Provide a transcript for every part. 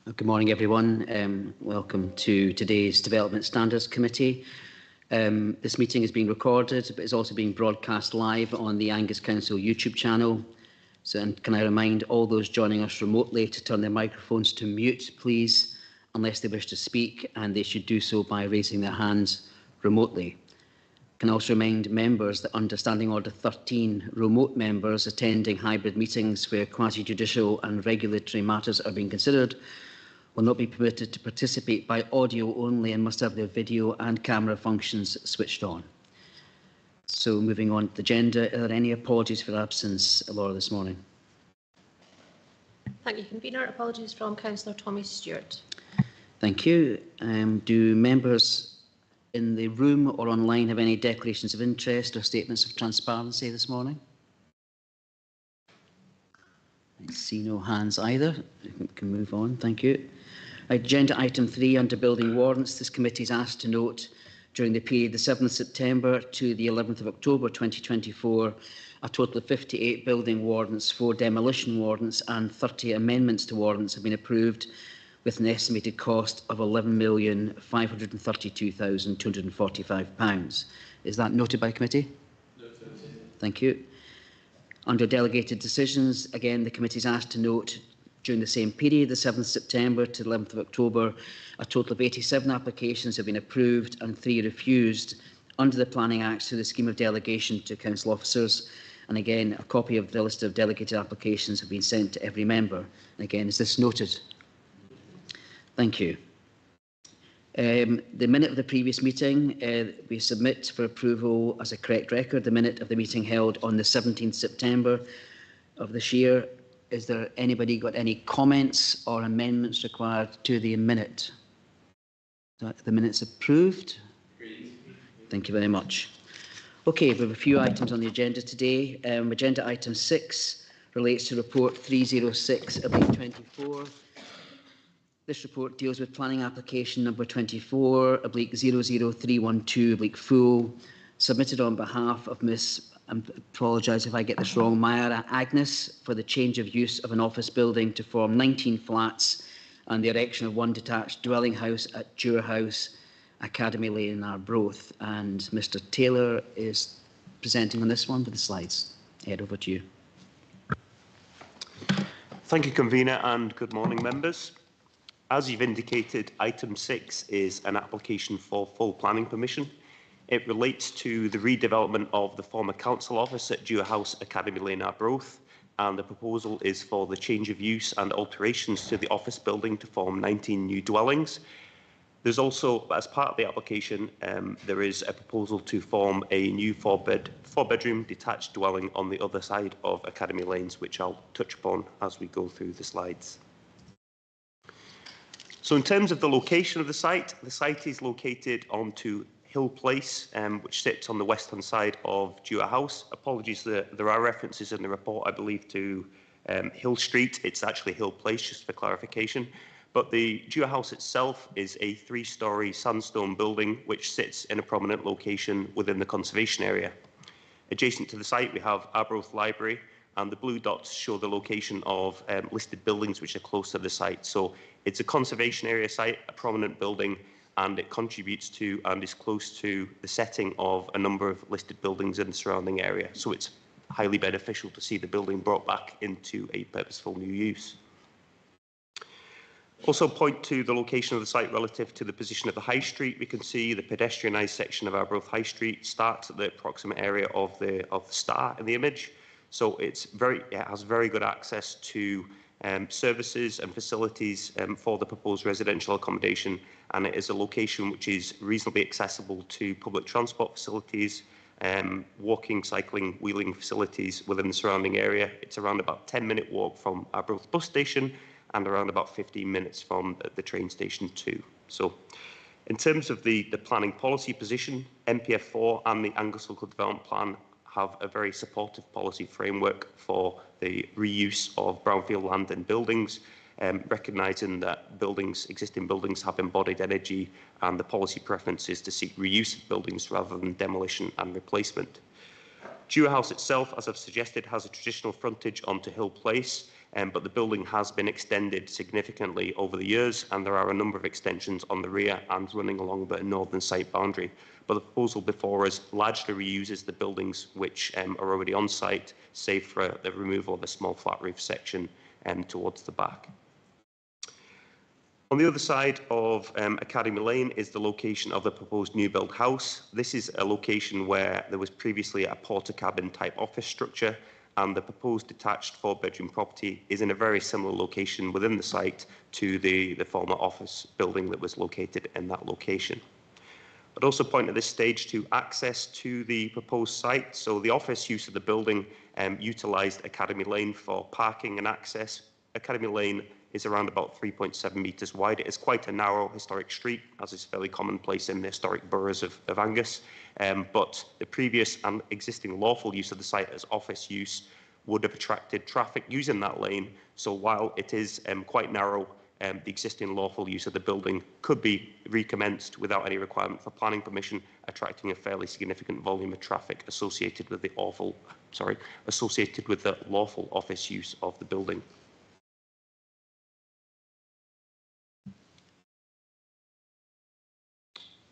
Good morning, everyone. Welcome to today's Development Standards Committee. This meeting is being recorded, but is also being broadcast live on the Angus Council YouTube channel. And can I remind all those joining us remotely to turn their microphones to mute, please, unless they wish to speak, and they should do so by raising their hands remotely. Can also remind members that under Standing Order 13, remote members attending hybrid meetings where quasi-judicial and regulatory matters are being considered will not be permitted to participate by audio only and must have their video and camera functions switched on. So moving on to the agenda, are there any apologies for absence, Laura, this morning? Thank you, Convener. Apologies from Councillor Tommy Stewart. Thank you. Do members in the room or online have any declarations of interest or statements of transparency this morning? I see no hands either. We can move on. Thank you. Agenda item 3 under building warrants. This committee is asked to note during the period the 7th September to the 11th of October 2024 a total of 58 building warrants, 4 demolition warrants and 30 amendments to warrants have been approved with an estimated cost of £11,532,245. Is that noted by committee? Noted. Thank you. Under delegated decisions, again, the committee is asked to note during the same period, the 7th September to the 11th of October, a total of 87 applications have been approved and 3 refused under the Planning Act through the scheme of delegation to council officers. And again, a copy of the list of delegated applications have been sent to every member. And again, is this noted? Thank you. The minute of the previous meeting, we submit for approval as a correct record the minute of the meeting held on the 17th September of this year. Is there anybody got any comments or amendments required to the minute? The minute's approved. Thank you very much. Okay, we have a few items on the agenda today. Agenda item 6 relates to report 306/24. This report deals with planning application number 24/00312/full, submitted on behalf of Ms. I apologise if I get this wrong, Mayara Agnes, for the change of use of an office building to form 19 flats and the erection of 1 detached dwelling house at Dewar House, Academy Lane in Arbroath. And Mr. Taylor is presenting on this one with the slides. Head over to you. Thank you, Convener, and good morning, members. As you've indicated, item 6 is an application for full planning permission. It relates to the redevelopment of the former council office at Dewar House, Academy Lane, Arbroath, and the proposal is for the change of use and alterations to the office building to form 19 new dwellings. There's also, as part of the application, there is a proposal to form a new four-bedroom detached dwelling on the other side of Academy Lanes, which I'll touch upon as we go through the slides. So in terms of the location of the site is located onto Hill Place, which sits on the western side of Dewar House. Apologies, there are references in the report, I believe, to Hill Street. It's actually Hill Place, just for clarification. But the Dewar House itself is a 3-storey sandstone building which sits in a prominent location within the conservation area. Adjacent to the site, we have Arbroath Library, and the blue dots show the location of listed buildings which are close to the site. So it's a conservation area site, a prominent building, and it contributes to and is close to the setting of a number of listed buildings in the surrounding area. So it's highly beneficial to see the building brought back into a purposeful new use. Also point to the location of the site relative to the position of the High Street. We can see the pedestrianised section of Arbroath High Street starts at the approximate area of the star in the image. So it has very good access to services and facilities for the proposed residential accommodation, and it is a location which is reasonably accessible to public transport facilities, walking, cycling, wheeling facilities within the surrounding area. It's around about a 10-minute walk from Arbroath bus station and around about 15 minutes from the train station too. So in terms of the planning policy position, NPF4 and the Angus Local Development Plan have a very supportive policy framework for the reuse of brownfield land and buildings, recognising that existing buildings have embodied energy, and the policy preference is to seek reuse of buildings rather than demolition and replacement. Dewar House itself, as I've suggested, has a traditional frontage onto Hill Place, but the building has been extended significantly over the years, and there are a number of extensions on the rear and running along the northern site boundary. But the proposal before us largely reuses the buildings which are already on site, save for the removal of a small flat roof section towards the back. On the other side of Academy Lane is the location of the proposed new build house. This is a location where there was previously a porter cabin type office structure, and the proposed detached 4-bedroom property is in a very similar location within the site to the former office building that was located in that location. I'd also point at this stage to access to the proposed site. So the office use of the building utilised Academy Lane for parking and access. Academy Lane is around about 3.7 metres wide. It is quite a narrow historic street, as is fairly commonplace in the historic boroughs of Angus. But the previous and existing lawful use of the site as office use would have attracted traffic using that lane. So while it is quite narrow, the existing lawful use of the building could be recommenced without any requirement for planning permission, attracting a fairly significant volume of traffic associated with the lawful office use of the building.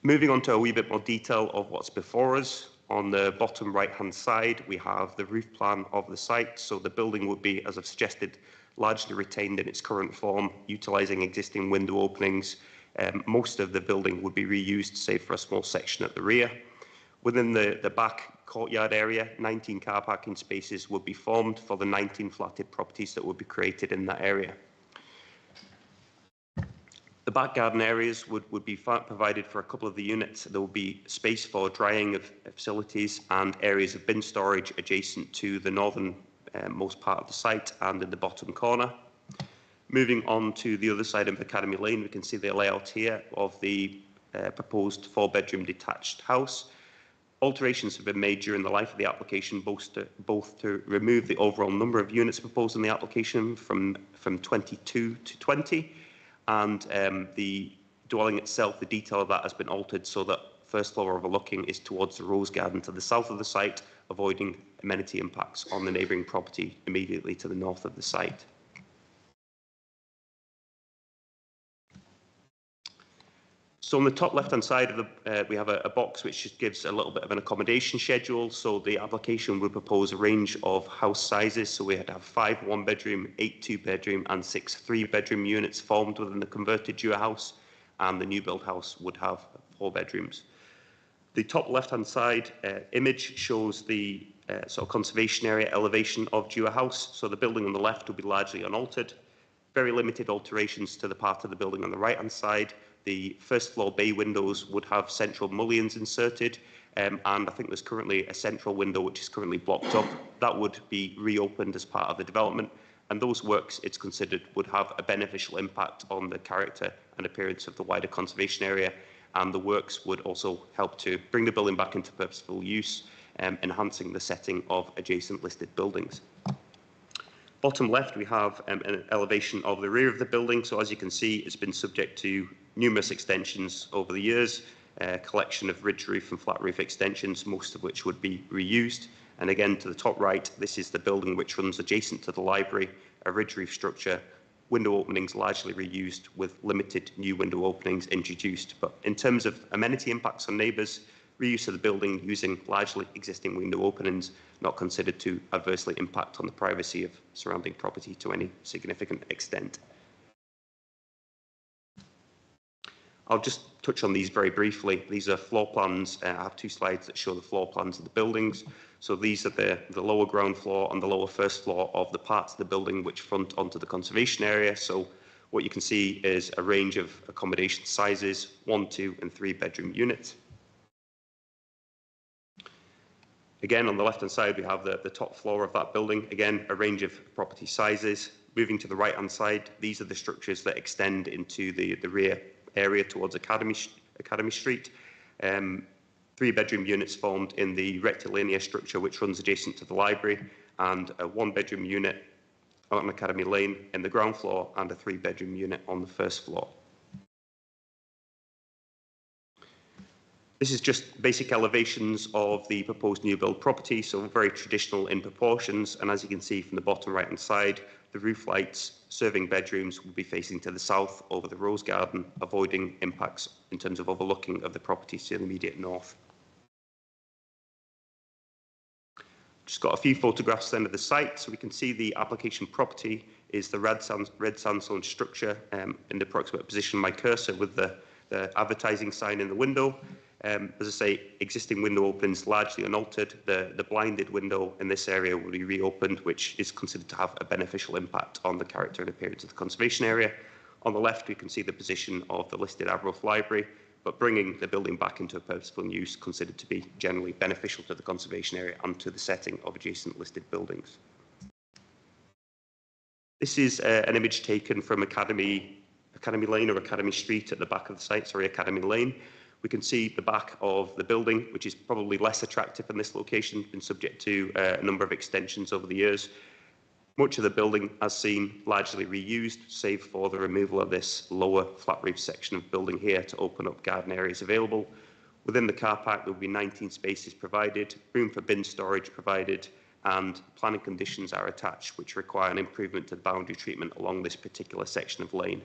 Moving on to a wee bit more detail of what's before us. On the bottom right-hand side, we have the roof plan of the site. So the building would be, as I've suggested, largely retained in its current form, utilising existing window openings. Most of the building would be reused, save for a small section at the rear. Within the back courtyard area, 19 car parking spaces would be formed for the 19 flatted properties that would be created in that area. The back garden areas would be provided for a couple of the units. There will be space for drying of facilities and areas of bin storage adjacent to the northern most part of the site and in the bottom corner. Moving on to the other side of Academy Lane, we can see the layout here of the proposed 4-bedroom detached house. Alterations have been made during the life of the application, both to remove the overall number of units proposed in the application from 22 to 20, and the dwelling itself, the detail of that has been altered so that first floor overlooking is towards the rose garden to the south of the site, avoiding amenity impacts on the neighbouring property immediately to the north of the site. So on the top left-hand side of we have a box which just gives a little bit of an accommodation schedule. So the application would propose a range of house sizes. So we had to have 5 1-bedroom, 8 2-bedroom and 6 3-bedroom units formed within the converted Dewar house, and the new build house would have 4 bedrooms. The top left-hand side image shows the sort of conservation area elevation of Dewar house. So the building on the left will be largely unaltered. Very limited alterations to the part of the building on the right-hand side. The first floor bay windows would have central mullions inserted, and I think there's currently a central window which is currently blocked up. That would be reopened as part of the development, and those works, it's considered, would have a beneficial impact on the character and appearance of the wider conservation area, and the works would also help to bring the building back into purposeful use, enhancing the setting of adjacent listed buildings. Bottom left, we have an elevation of the rear of the building. So as you can see, it's been subject to numerous extensions over the years, a collection of ridge roof and flat roof extensions, most of which would be reused. And again, to the top right, this is the building which runs adjacent to the library, a ridge roof structure, window openings largely reused with limited new window openings introduced. But in terms of amenity impacts on neighbours, reuse of the building using largely existing window openings, not considered to adversely impact on the privacy of surrounding property to any significant extent. I'll just touch on these very briefly. These are floor plans. I have 2 slides that show the floor plans of the buildings. So these are the lower ground floor and the lower first floor of the parts of the building which front onto the conservation area. So what you can see is a range of accommodation sizes, 1, 2 and 3 bedroom units. Again, on the left-hand side, we have the top floor of that building. Again, a range of property sizes. Moving to the right-hand side, these are the structures that extend into the rear area towards Academy Street. 3-bedroom units formed in the rectilinear structure which runs adjacent to the library, and a 1-bedroom unit on Academy Lane in the ground floor, and a 3-bedroom unit on the first floor. This is just basic elevations of the proposed new build property, so very traditional in proportions. And as you can see from the bottom right-hand side, the roof lights serving bedrooms will be facing to the south over the rose garden, avoiding impacts in terms of overlooking of the properties to the immediate north. Just got a few photographs then of the site, so we can see the application property is the red sandstone structure in the approximate position of my cursor with the advertising sign in the window. As I say, existing window opens largely unaltered. The blinded window in this area will be reopened, which is considered to have a beneficial impact on the character and appearance of the conservation area. On the left, we can see the position of the listed Arbroath Library, but bringing the building back into a purposeful use considered to be generally beneficial to the conservation area and to the setting of adjacent listed buildings. This is an image taken from Academy Lane or Academy Street at the back of the site, Academy Lane. We can see the back of the building, which is probably less attractive in this location, been subject to a number of extensions over the years. Much of the building, as seen, largely reused, save for the removal of this lower flat roof section of building here to open up garden areas available. Within the car park, there will be 19 spaces provided, room for bin storage provided, and planning conditions are attached, which require an improvement to boundary treatment along this particular section of lane.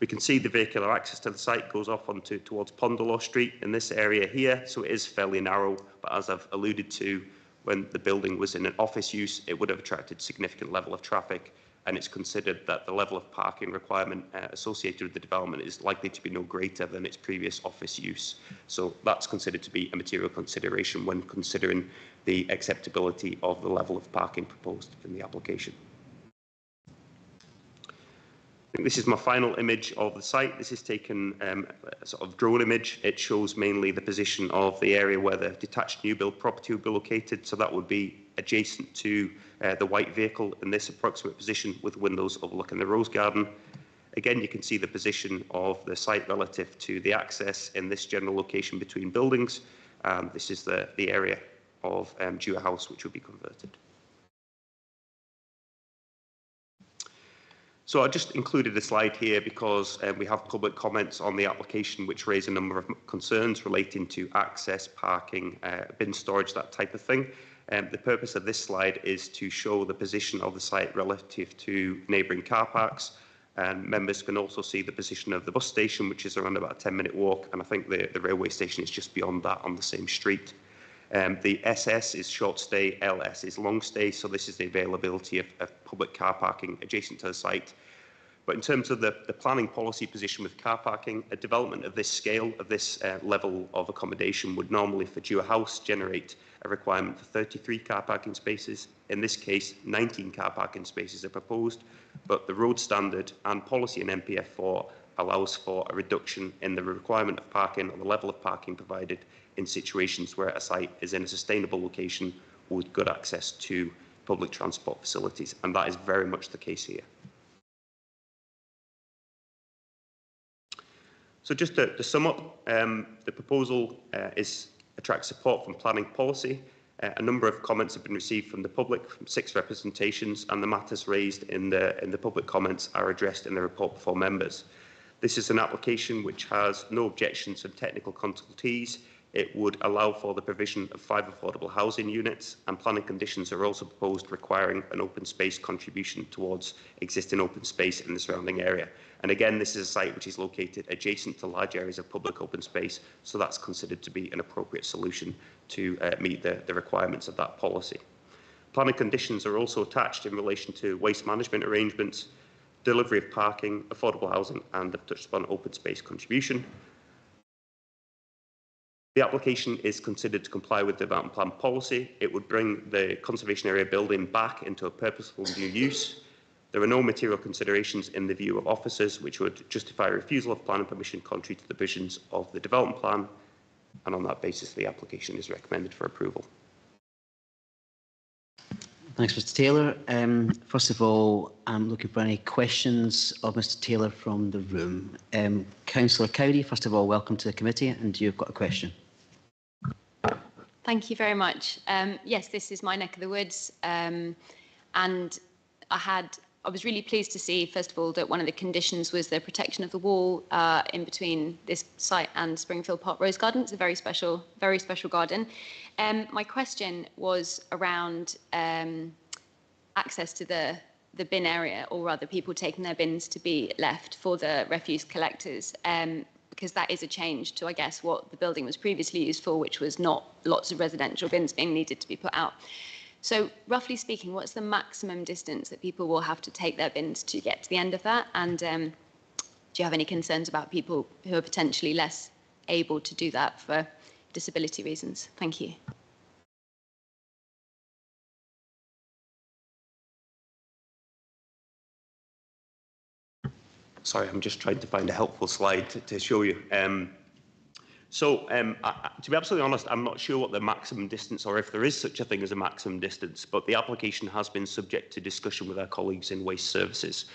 We can see the vehicular access to the site goes off towards Pondalaw Street in this area here, so it is fairly narrow, but as I've alluded to, when the building was in an office use, it would have attracted significant level of traffic, and it's considered that the level of parking requirement associated with the development is likely to be no greater than its previous office use. So that's considered to be a material consideration when considering the acceptability of the level of parking proposed in the application. I think this is my final image of the site. This is taken a sort of drone image. It shows mainly the position of the area where the detached new build property would be located. So that would be adjacent to the white vehicle in this approximate position with windows overlooking the rose garden. Again, you can see the position of the site relative to the access in this general location between buildings. This is the area of Dewar House, which will be converted. So I just included a slide here because we have public comments on the application which raise a number of concerns relating to access, parking, bin storage, that type of thing. The purpose of this slide is to show the position of the site relative to neighbouring car parks. And members can also see the position of the bus station, which is around about a 10-minute walk, and I think the railway station is just beyond that on the same street. The SS is short stay, LS is long stay, so this is the availability of public car parking adjacent to the site. But in terms of the planning policy position with car parking, a development of this scale, of this level of accommodation would normally for Dewar House generate a requirement for 33 car parking spaces. In this case, 19 car parking spaces are proposed, but the road standard and policy in NPF4 allows for a reduction in the requirement of parking or the level of parking provided in situations where a site is in a sustainable location with good access to public transport facilities, and that is very much the case here. So just to sum up, the proposal attracts support from planning policy. A number of comments have been received from the public, from 6 representations, and the matters raised in the public comments are addressed in the report before members. This is an application which has no objections from technical consultees. It would allow for the provision of 5 affordable housing units, and planning conditions are also proposed requiring an open space contribution towards existing open space in the surrounding area. And again, this is a site which is located adjacent to large areas of public open space, so that's considered to be an appropriate solution to meet the requirements of that policy. Planning conditions are also attached in relation to waste management arrangements, delivery of parking, affordable housing, and I've touched upon open space contribution. The application is considered to comply with the development plan policy. It would bring the conservation area building back into a purposeful new use. There are no material considerations in the view of officers which would justify refusal of planning permission contrary to the provisions of the development plan, and on that basis the application is recommended for approval. Thanks, Mr Taylor. First of all, I'm looking for any questions of Mr Taylor from the room. Councillor Cowdery, first of all, welcome to the committee, and you've got a question. Thank you very much. Yes, this is my neck of the woods, and I was really pleased to see, first of all, that one of the conditions was the protection of the wall in between this site and Springfield Park Rose Garden. It's a very special garden. My question was around access to the the bin area, or rather people taking their bins to be left for the refuse collectors, because that is a change to, I guess, what the building was previously used for, which was not lots of residential bins being needed to be put out. So roughly speaking, what's the maximum distance that people will have to take their bins to get to the end of that? And do you have any concerns about people who are potentially less able to do that for disability reasons? Thank you. Sorry, I'm just trying to find a helpful slide to show you. To be absolutely honest, I'm not sure what the maximum distance, or if there is such a thing as a maximum distance, but the application has been subject to discussion with our colleagues in Waste Services.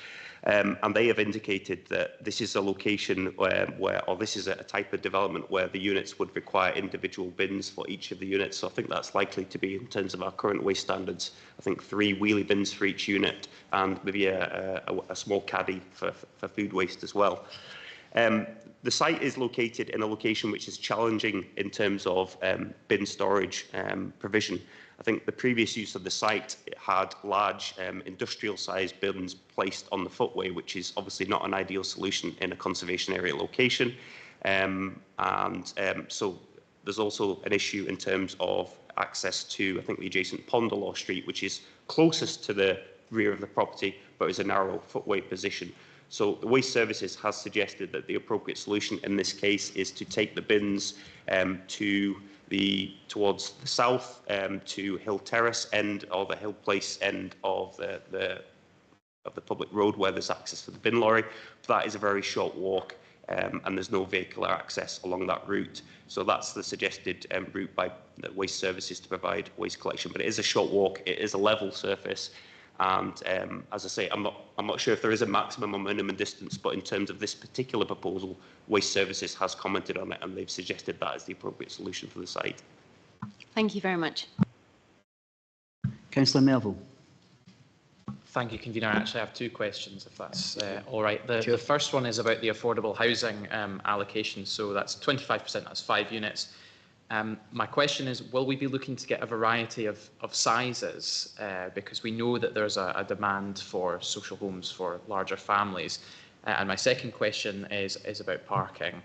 And they have indicated that this is a location or this is a type of development where the units would require individual bins for each of the units. So I think that's likely to be, in terms of our current waste standards, I think 3 wheelie bins for each unit and maybe a small caddy for food waste as well. The site is located in a location which is challenging in terms of bin storage provision. I think the previous use of the site had large industrial-sized bins placed on the footway, which is obviously not an ideal solution in a conservation area location. So there's also an issue in terms of access to, I think, the adjacent Pond Law Street, which is closest to the rear of the property, but is a narrow footway position. So the Waste Services has suggested that the appropriate solution in this case is to take the bins towards the south to Hill Terrace end, or the Hill Place end of the public road where there's access for the bin lorry. That is a very short walk, and there's no vehicular access along that route. So that's the suggested route by the Waste Services to provide waste collection. But it is a short walk. It is a level surface. And as I say, I'm not sure if there is a maximum or minimum distance, but in terms of this particular proposal, Waste Services has commented on it, and they've suggested that is the appropriate solution for the site. Thank you very much. Councillor Melville. Thank you, Convener. I actually have 2 questions, if that's all right. The first one is about the affordable housing allocation. So that's 25%, that's 5 units. My question is, will we be looking to get a variety of sizes? Because we know that there's a demand for social homes for larger families. And my second question is about parking.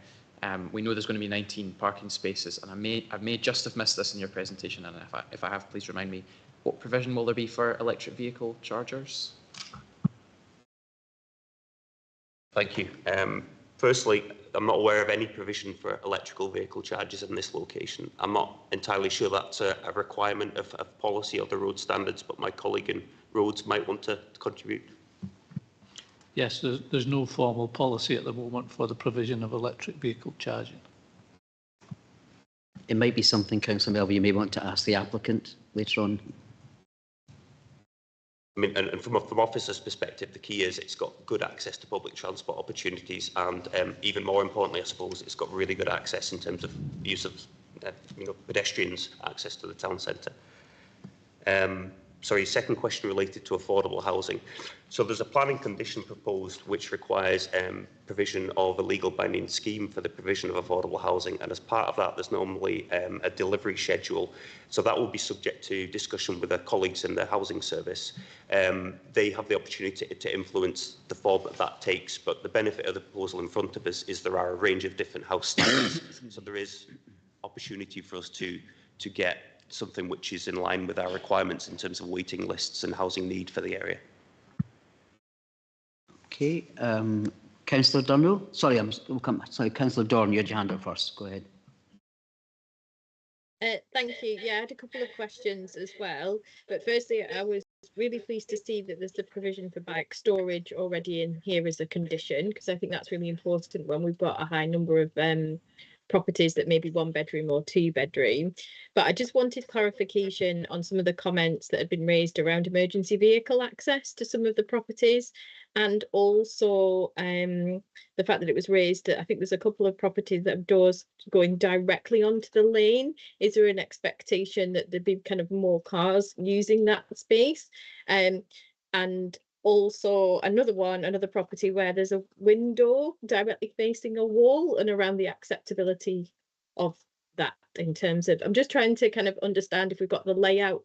We know there's going to be 19 parking spaces, and I may just have missed this in your presentation, and if I have, please remind me, what provision will there be for electric vehicle chargers? Thank you. Firstly, I'm not aware of any provision for electrical vehicle charges in this location. I'm not entirely sure that's a requirement of policy or the road standards, but my colleague in roads might want to contribute. Yes, there's no formal policy at the moment for the provision of electric vehicle charging. It might be something, Councillor Melville, you may want to ask the applicant later on. I mean, and from officers' perspective, the key is it's got good access to public transport opportunities, and even more importantly, I suppose, it's got really good access in terms of use of pedestrians' access to the town centre. Sorry, second question related to affordable housing. So there's a planning condition proposed which requires provision of a legal binding scheme for the provision of affordable housing, and as part of that there's normally a delivery schedule. So that will be subject to discussion with their colleagues in the housing service. They have the opportunity to influence the form that takes, but the benefit of the proposal in front of us is there are a range of different house standards. So there is opportunity for us to get something which is in line with our requirements in terms of waiting lists and housing need for the area. Okay, Councillor Dunrow. Sorry, Councillor Dorn, you had your hand up first. Go ahead. Thank you. Yeah, I had a couple of questions as well. But firstly, I was really pleased to see that there's the provision for bike storage already in here as a condition, because I think that's really important when we've got a high number of properties that may be 1 bedroom or 2 bedroom. But I just wanted clarification on some of the comments that had been raised around emergency vehicle access to some of the properties, and also the fact that it was raised that I think there's a couple of properties that have doors going directly onto the lane. Is there an expectation that there'd be kind of more cars using that space? And also another property where there's a window directly facing a wall, and around the acceptability of that in terms of, I'm just trying to kind of understand if we've got the layout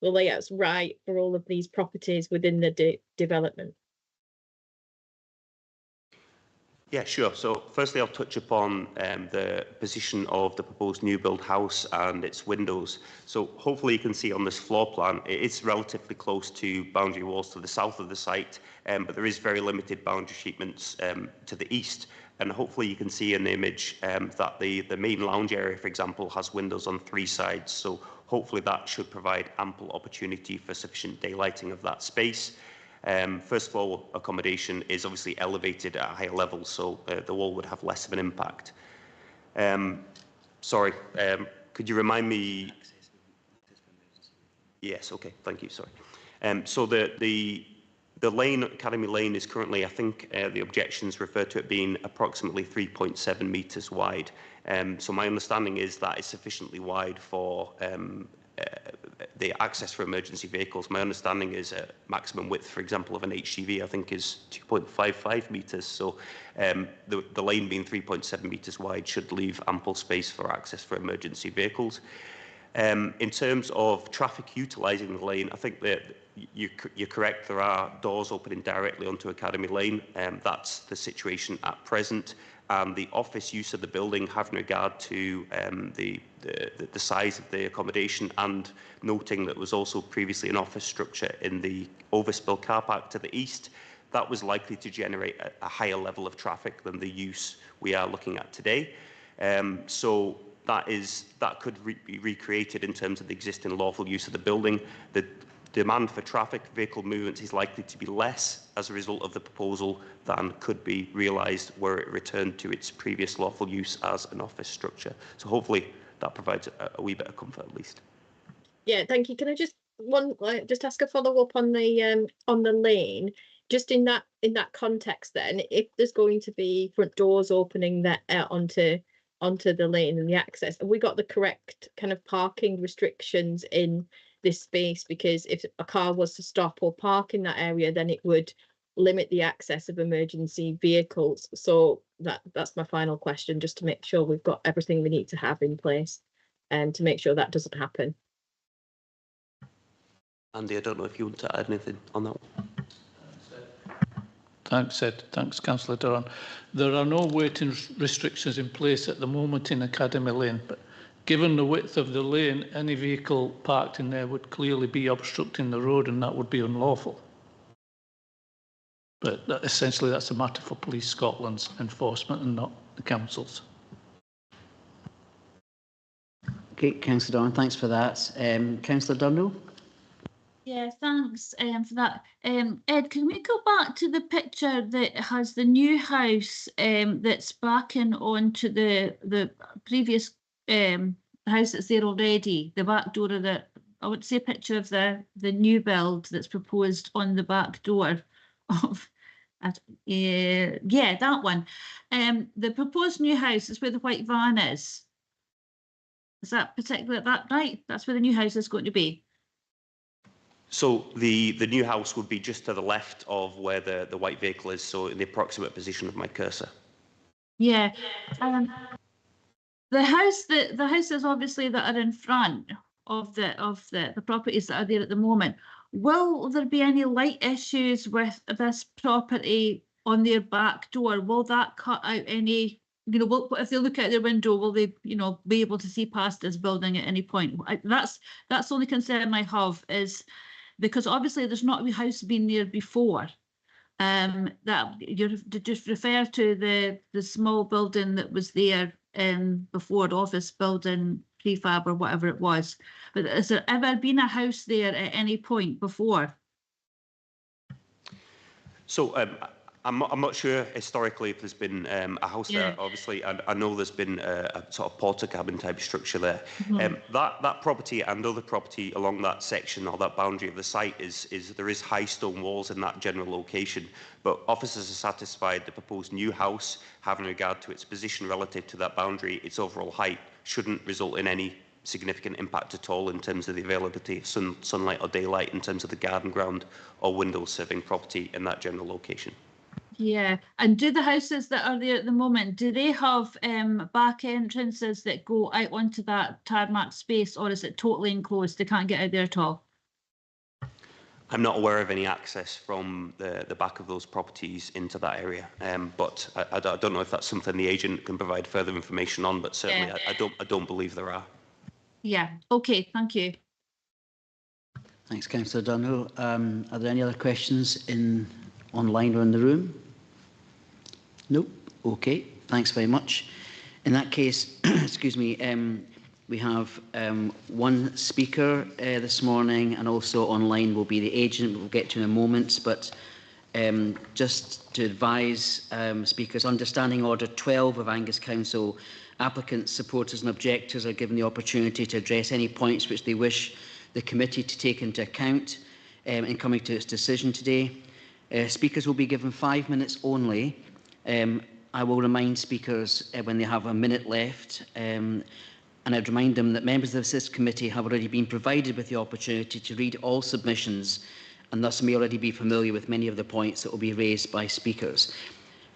the layout's right for all of these properties within the development? Yeah, sure. So firstly, I'll touch upon the position of the proposed new build house and its windows. So hopefully you can see on this floor plan, it is relatively close to boundary walls to the south of the site, but there is very limited boundary treatments to the east. And hopefully you can see in the image that the main lounge area, for example, has windows on 3 sides. So hopefully that should provide ample opportunity for sufficient daylighting of that space. First floor accommodation is obviously elevated at a higher level, so the wall would have less of an impact. Sorry, could you remind me? Yes, okay, thank you, sorry. So the lane, Academy Lane, is currently, I think the objections refer to it being approximately 3.7 metres wide. So my understanding is that it's sufficiently wide for the access for emergency vehicles. My understanding is a maximum width, for example, of an HGV, I think is 2.55 metres. So the lane being 3.7 metres wide should leave ample space for access for emergency vehicles. In terms of traffic utilising the lane, I think that you're correct. There are doors opening directly onto Academy Lane. That's the situation at present. And the office use of the building, having regard to the size of the accommodation, and noting that was also previously an office structure in the overspill car park to the east, that was likely to generate a higher level of traffic than the use we are looking at today. So that could be recreated in terms of the existing lawful use of the building. The demand for traffic vehicle movements is likely to be less as a result of the proposal than could be realised were it returned to its previous lawful use as an office structure. So hopefully that provides a wee bit of comfort at least. Yeah, thank you. Can I just ask a follow up on the lane? Just in that context, then, if there's going to be front doors opening that onto the lane and the access, have we got the correct kind of parking restrictions in this space? Because if a car was to stop or park in that area, then it would limit the access of emergency vehicles. So that's my final question, just to make sure we've got everything we need to have in place and to make sure that doesn't happen. Andy, I don't know if you want to add anything on that one. Thanks, Ed. Thanks, Councillor Doran. There are no waiting restrictions in place at the moment in Academy Lane, but given the width of the lane, any vehicle parked in there would clearly be obstructing the road, and that would be unlawful. But essentially, that's a matter for Police Scotland's enforcement and not the council's. Okay, Councillor Doran, thanks for that. Councillor Durnell? Yeah, thanks for that. Ed, can we go back to the picture that has the new house that's backing onto the previous house that's there already, the back door of the, I would say a picture of the new build that's proposed on the back door of, yeah, that one. The proposed new house is where the white van is. Is that particular, that right? That's where the new house is going to be. So the new house would be just to the left of where the white vehicle is, so in the approximate position of my cursor. Yeah. The houses obviously that are in front of the properties that are there at the moment, will there be any light issues with this property on their back door? Will that cut out any, you know, if they look out their window, will they, you know, be able to see past this building at any point? That's the only concern I have, is because obviously there's not a house been there before. That you just refer to the small building that was there before, the office building, prefab or whatever it was. But has there ever been a house there at any point before? So I'm not sure historically if there's been a house there. Obviously, I know there's been a sort of porter cabin type structure there. That property and other property along that section or that boundary of the site there is high stone walls in that general location. But officers are satisfied the proposed new house, having regard to its position relative to that boundary, its overall height, shouldn't result in any significant impact at all in terms of the availability of sunlight or daylight in terms of the garden ground or windows serving property in that general location. Yeah, and do the houses that are there at the moment, do they have back entrances that go out onto that tarmac space, or is it totally enclosed? They can't get out there at all? I'm not aware of any access from the back of those properties into that area, but I don't know if that's something the agent can provide further information on. But certainly, Yeah. I don't believe there are. Yeah, okay, thank you. Thanks, Councillor Dunhill. Are there any other questions online or in the room? Nope. Okay, thanks very much. In that case, excuse me, we have one speaker this morning, and also online will be the agent. We'll get to in a moment, but just to advise speakers, under Standing Order 12 of Angus Council, applicants, supporters and objectors are given the opportunity to address any points which they wish the committee to take into account in coming to its decision today. Speakers will be given 5 minutes only. I will remind speakers when they have a minute left, and I'd remind them that members of this committee have already been provided with the opportunity to read all submissions, and thus may already be familiar with many of the points that will be raised by speakers.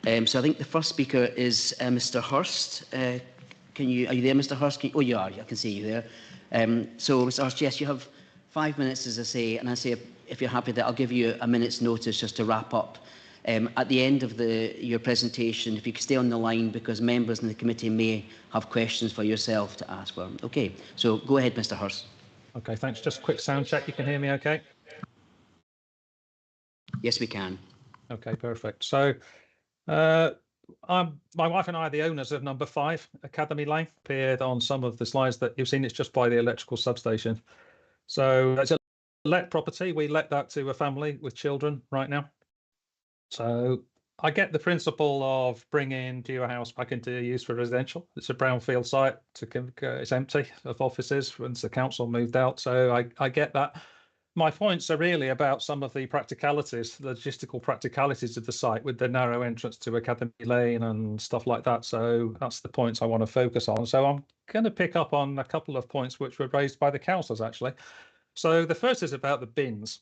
So I think the first speaker is Mr. Hurst. Are you there, Mr. Hurst? Oh, you are. I can see you there. So, Mr. Hurst, yes, you have 5 minutes, as I say, and I say if you're happy that I'll give you a minute's notice just to wrap up. At the end of your presentation, if you could stay on the line, because members in the committee may have questions for yourself to ask for. Okay, so go ahead, Mr. Hurst. Okay, thanks. Just a quick sound check. You can hear me okay? Yes, we can. Okay, perfect. So my wife and I are the owners of number 5 Academy Lane. Appeared on some of the slides that you've seen. It's just by the electrical substation. So it's a let property. We let that to a family with children right now. So I get the principle of bringing your house back into use for residential. It's a brownfield site. It's empty of offices once the council moved out. So I get that. My points are really about some of the practicalities, the logistical practicalities of the site with the narrow entrance to Academy Lane and stuff like that. So that's the points I want to focus on. So I'm going to pick up on a couple of points which were raised by the councillors, actually. So the first is about the bins.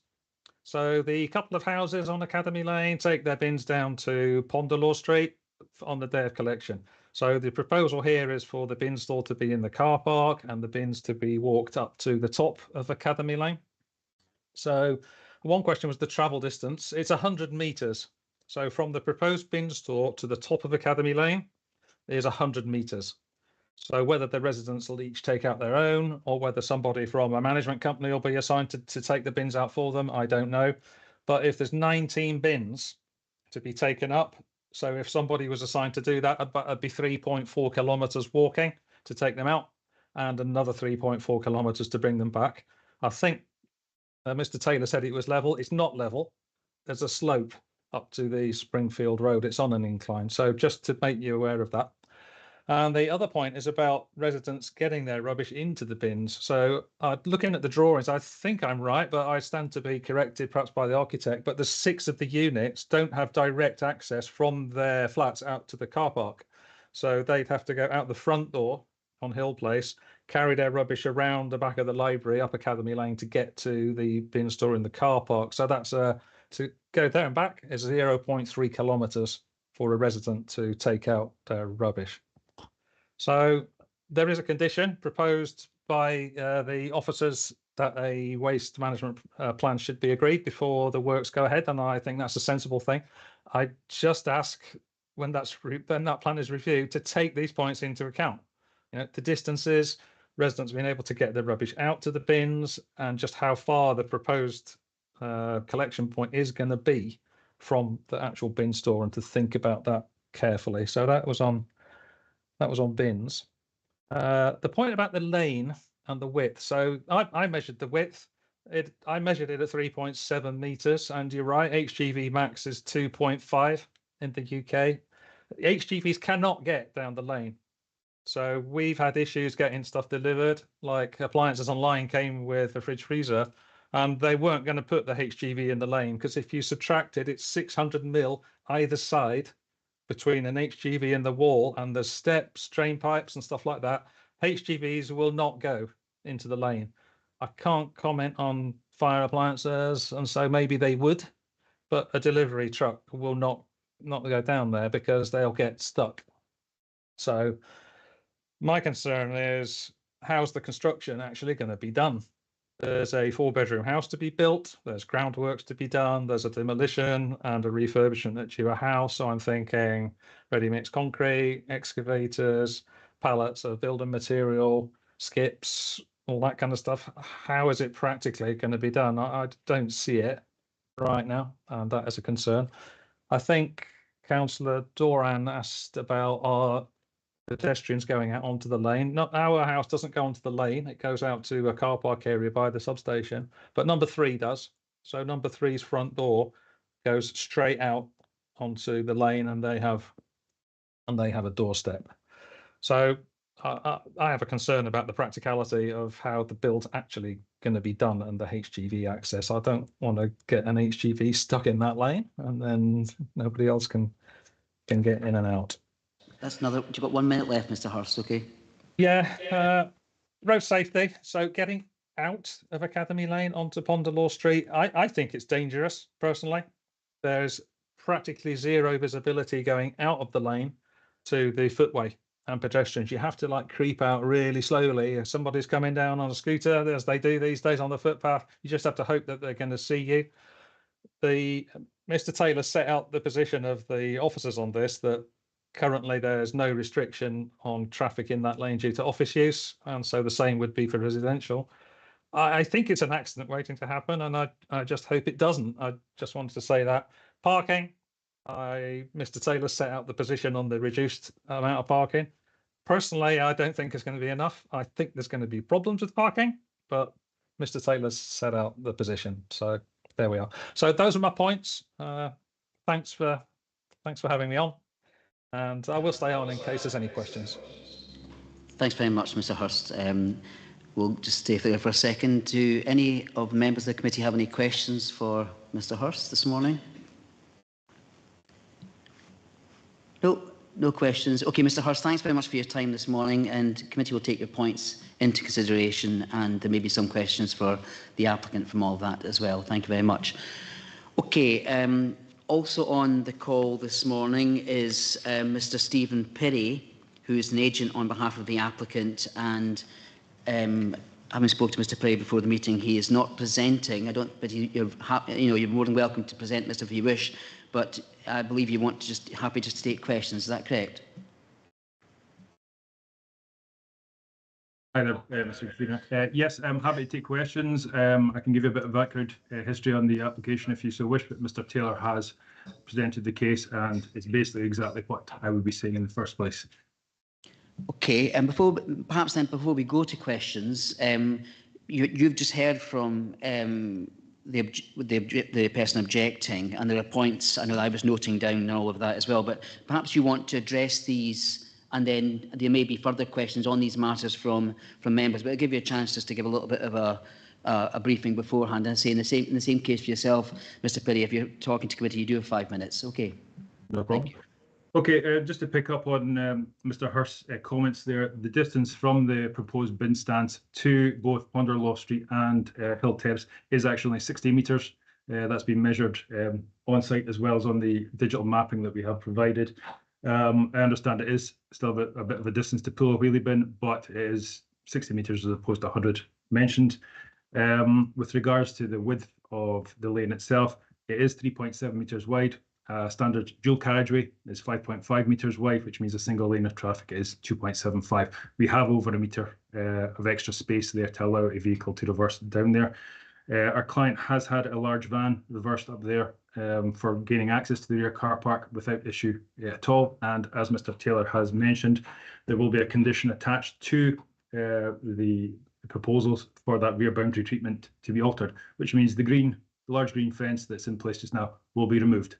So the couple of houses on Academy Lane take their bins down to Ponderlaw Street on the day of collection. So the proposal here is for the bin store to be in the car park and the bins to be walked up to the top of Academy Lane. So one question was the travel distance. It's 100 metres. So from the proposed bin store to the top of Academy Lane is 100 metres. So whether the residents will each take out their own, or whether somebody from a management company will be assigned to take the bins out for them, I don't know. But if there's 19 bins to be taken up, so if somebody was assigned to do that, it'd be 3.4 kilometres walking to take them out, and another 3.4 kilometres to bring them back. I think Mr. Taylor said it was level. It's not level. There's a slope up to the Springfield Road. It's on an incline. So just to make you aware of that. And the other point is about residents getting their rubbish into the bins. So looking at the drawings, I think I'm right, but I stand to be corrected perhaps by the architect. But the 6 of the units don't have direct access from their flats out to the car park. So they'd have to go out the front door on Hill Place, carry their rubbish around the back of the library up Academy Lane to get to the bin store in the car park. So that's to go there and back is 0.3 kilometres for a resident to take out their rubbish. So there is a condition proposed by the officers that a waste management plan should be agreed before the works go ahead, and I think that's a sensible thing. I just ask when that plan is reviewed to take these points into account. You know, the distances, residents being able to get their rubbish out to the bins, and just how far the proposed collection point is going to be from the actual bin store, and to think about that carefully. So that was on bins. The point about the lane and the width. So I measured the width. I measured it at 3.7 meters, and you're right, HGV max is 2.5 in the UK. HGVs cannot get down the lane. So we've had issues getting stuff delivered, like appliances online came with a fridge freezer, and they weren't going to put the HGV in the lane, because if you subtract it, it's 600 mil either side between an HGV and the wall, and the steps, drain pipes and stuff like that. HGVs will not go into the lane. I can't comment on fire appliances, and so maybe they would, but a delivery truck will not go down there because they'll get stuck. So my concern is, how's the construction actually going to be done? There's a 4-bedroom house to be built. There's groundworks to be done. There's a demolition and a refurbishment to a house. So I'm thinking ready-mix concrete, excavators, pallets of building material, skips, all that kind of stuff. How is it practically going to be done? I don't see it right now, and that is a concern. I think Councillor Doran asked about our pedestrians going out onto the lane. Not our house doesn't go onto the lane. It goes out to a car park area by the substation, but number 3 does. So number 3's front door goes straight out onto the lane, and they have a doorstep. So I have a concern about the practicality of how the build's actually going to be done and the HGV access. I don't want to get an HGV stuck in that lane and then nobody else can get in and out. That's another. You've got 1 minute left, Mr. Hurst. Okay. Yeah. Road safety. So getting out of Academy Lane onto Ponder Law Street, I think it's dangerous personally. There's practically zero visibility going out of the lane to the footway and pedestrians. You have to like creep out really slowly. If somebody's coming down on a scooter, as they do these days on the footpath, you just have to hope that they're going to see you. Mr. Taylor set out the position of the officers on this, that currently there's no restriction on traffic in that lane due to office use, and so the same would be for residential. I think it's an accident waiting to happen, and I just hope it doesn't. I just wanted to say that. Parking, Mr. Taylor set out the position on the reduced amount of parking. Personally, I don't think it's going to be enough. I think there's going to be problems with parking, but Mr. Taylor set out the position. So there we are. So those are my points. Thanks for having me on, and I will stay on in case there's any questions. Thanks very much, Mr. Hurst. We'll just stay there for a second. Do any of the members of the committee have any questions for Mr. Hurst this morning? No questions. Okay, Mr. Hurst, thanks very much for your time this morning, and the committee will take your points into consideration, and there may be some questions for the applicant from all that as well. Thank you very much. Okay, also on the call this morning is Mr. Stephen Pirrie, who is an agent on behalf of the applicant, and having spoken to Mr. Pirrie before the meeting, he is not presenting. But you're more than welcome to present, Mr. if you wish. But I believe you want to happy to take questions. Is that correct? Hi there, Mr. Convener. Yes, I'm happy to take questions. I can give you a bit of background history on the application if you so wish, but Mr. Taylor has presented the case, and it's basically exactly what I would be saying in the first place. Okay, and before we go to questions, you've just heard from the person objecting, and there are points I know I was noting down and all of that as well, but perhaps you want to address these, and then there may be further questions on these matters from members, but I'll give you a chance just to give a little bit of a briefing beforehand, and say in the same case for yourself, Mr. Pirrie, if you're talking to committee, you do have 5 minutes. Okay. No problem. Thank you. Okay, just to pick up on Mr. Hurst's comments there, the distance from the proposed bin stands to both Ponder Law Street and Hill Terrace is actually 60 metres. That's been measured on site as well as on the digital mapping that we have provided. I understand it is still a bit of a distance to pull a wheelie bin, but it is 60 metres as opposed to 100 mentioned. With regards to the width of the lane itself, it is 3.7 metres wide. Standard dual carriageway is 5.5 metres wide, which means a single lane of traffic is 2.75. We have over a metre of extra space there to allow a vehicle to reverse down there. Our client has had a large van reversed up there for gaining access to the rear car park without issue at all. And as Mr. Taylor has mentioned, there will be a condition attached to the proposals for that rear boundary treatment to be altered, which means the large green fence that's in place just now will be removed.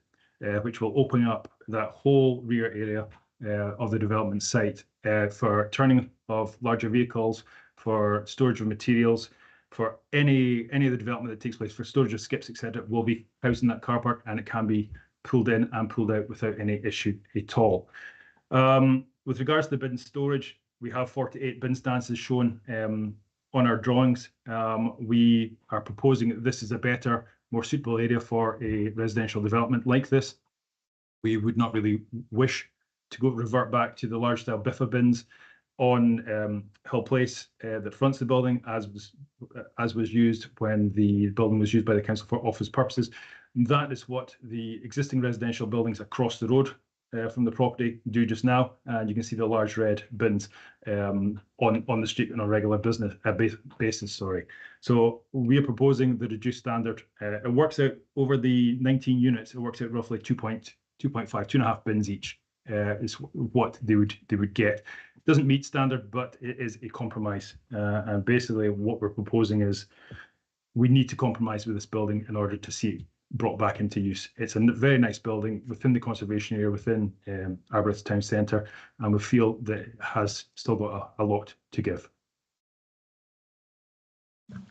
Which will open up that whole rear area of the development site for turning of larger vehicles, for storage of materials, for any of the development that takes place, for storage of skips, etc. will be housed in that car park, and it can be pulled in and pulled out without any issue at all. With regards to the bin storage, we have 48 bin stances shown on our drawings. We are proposing that this is a better, more suitable area for a residential development like this. We would not really wish to revert back to the large style BIFA bins on Hill Place that fronts the building, as was used when the building was used by the council for office purposes. That is what the existing residential buildings across the road from the property do just now, and you can see the large red bins on the street on a regular basis. Sorry. So we are proposing the reduced standard. It works out over the 19 units. It works out roughly 2.5 bins each is what they would get. It doesn't meet standard, but it is a compromise. And basically, what we're proposing is we need to compromise with this building in order to see it brought back into use. It's a very nice building within the conservation area, within Arbroath Town Centre, and we feel that it has still got a lot to give.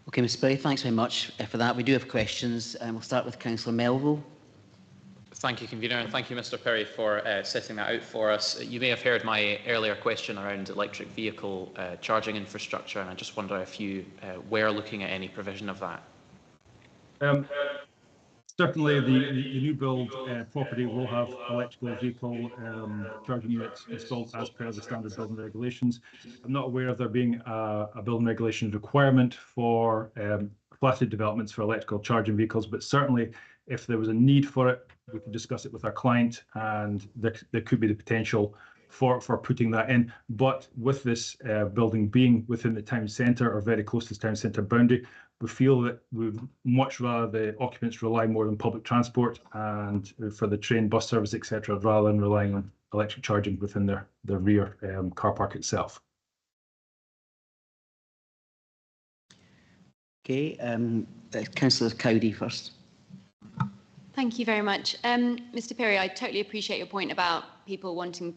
Okay, Mr. Perry, thanks very much for that. We do have questions, and we'll start with Councillor Melville. Thank you, Convener, and thank you, Mr. Perry, for setting that out for us. You may have heard my earlier question around electric vehicle charging infrastructure, and I just wonder if you were looking at any provision of that. Certainly, the new build property will have electrical vehicle charging units installed as per the standard building regulations. I'm not aware of there being a building regulations requirement for platted developments for electrical charging vehicles, but certainly if there was a need for it, we could discuss it with our client, and there could be the potential for putting that in. But with this building being within the town centre or very close to the town centre boundary, we feel that we'd much rather the occupants rely more on public transport and for the train, bus service, etc., rather than relying on electric charging within their rear car park itself. Okay, Councillor Cowdy first. Thank you very much. Mr. Perry, I totally appreciate your point about people wanting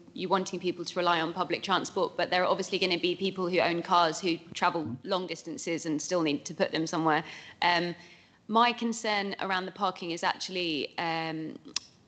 people to rely on public transport, but there are obviously going to be people who own cars who travel long distances and still need to put them somewhere. My concern around the parking is actually,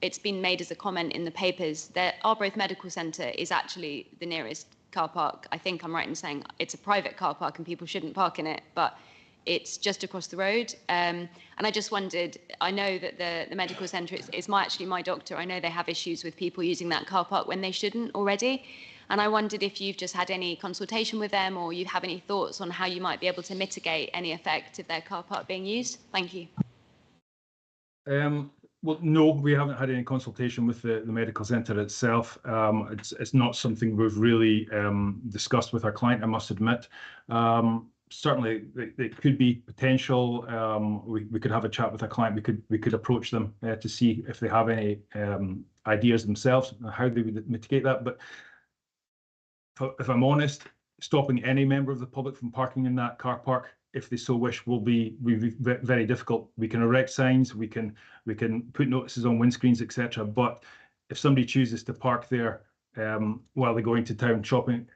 it's been made as a comment in the papers that Arbroath Medical Centre is actually the nearest car park. I think I'm right in saying it's a private car park and people shouldn't park in it, but it's just across the road. And I just wondered, I know that the medical centre is actually my doctor. I know they have issues with people using that car park when they shouldn't already. And I wondered if you've just had any consultation with them, or you have any thoughts on how you might be able to mitigate any effect of their car park being used. Thank you. Well, no, we haven't had any consultation with the medical centre itself. It's not something we've really discussed with our client, I must admit. Certainly, it could be potential. We could have a chat with our client. We could approach them to see if they have any ideas themselves on how they would mitigate that. But if I'm honest, stopping any member of the public from parking in that car park, if they so wish, will be very difficult. We can erect signs, we can put notices on windscreens, etc. But if somebody chooses to park there while they're going to town shopping,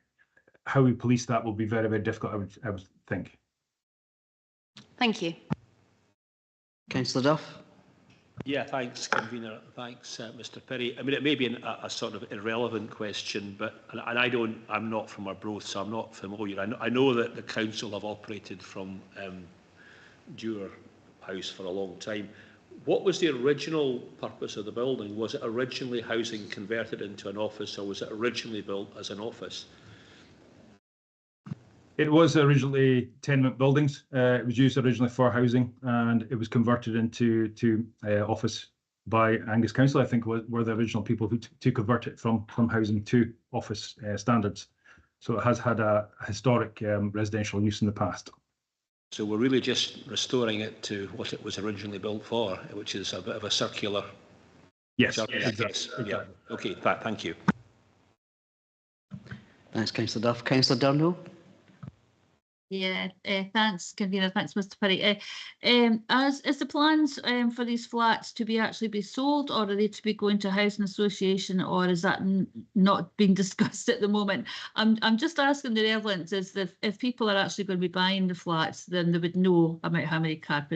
how we police that will be very, very difficult, I would think. Thank you. Councillor Duff. Yeah, thanks, Convener. Thanks, Mr. Perry. I mean, it may be a sort of irrelevant question, but I'm not from Arbroath, so I'm not familiar. I know that the council have operated from Dewar House for a long time. What was the original purpose of the building? Was it originally housing converted into an office, or was it originally built as an office? It was originally tenement buildings. It was used originally for housing, and it was converted into office by Angus Council. I think were the original people who to convert it from housing to office standards. So it has had a historic residential use in the past. So we're really just restoring it to what it was originally built for, which is a bit of a circular. Yes, exactly. Yeah. Okay. Thank you. Thanks, Councillor Duff. Councillor Durno. Yeah, thanks, Convener. Thanks, Mr. Perry. Is the plans for these flats to be actually be sold, or are they to be going to a housing association, or is that not being discussed at the moment? I'm just asking the relevance is that if people are actually going to be buying the flats, then they would know about how many car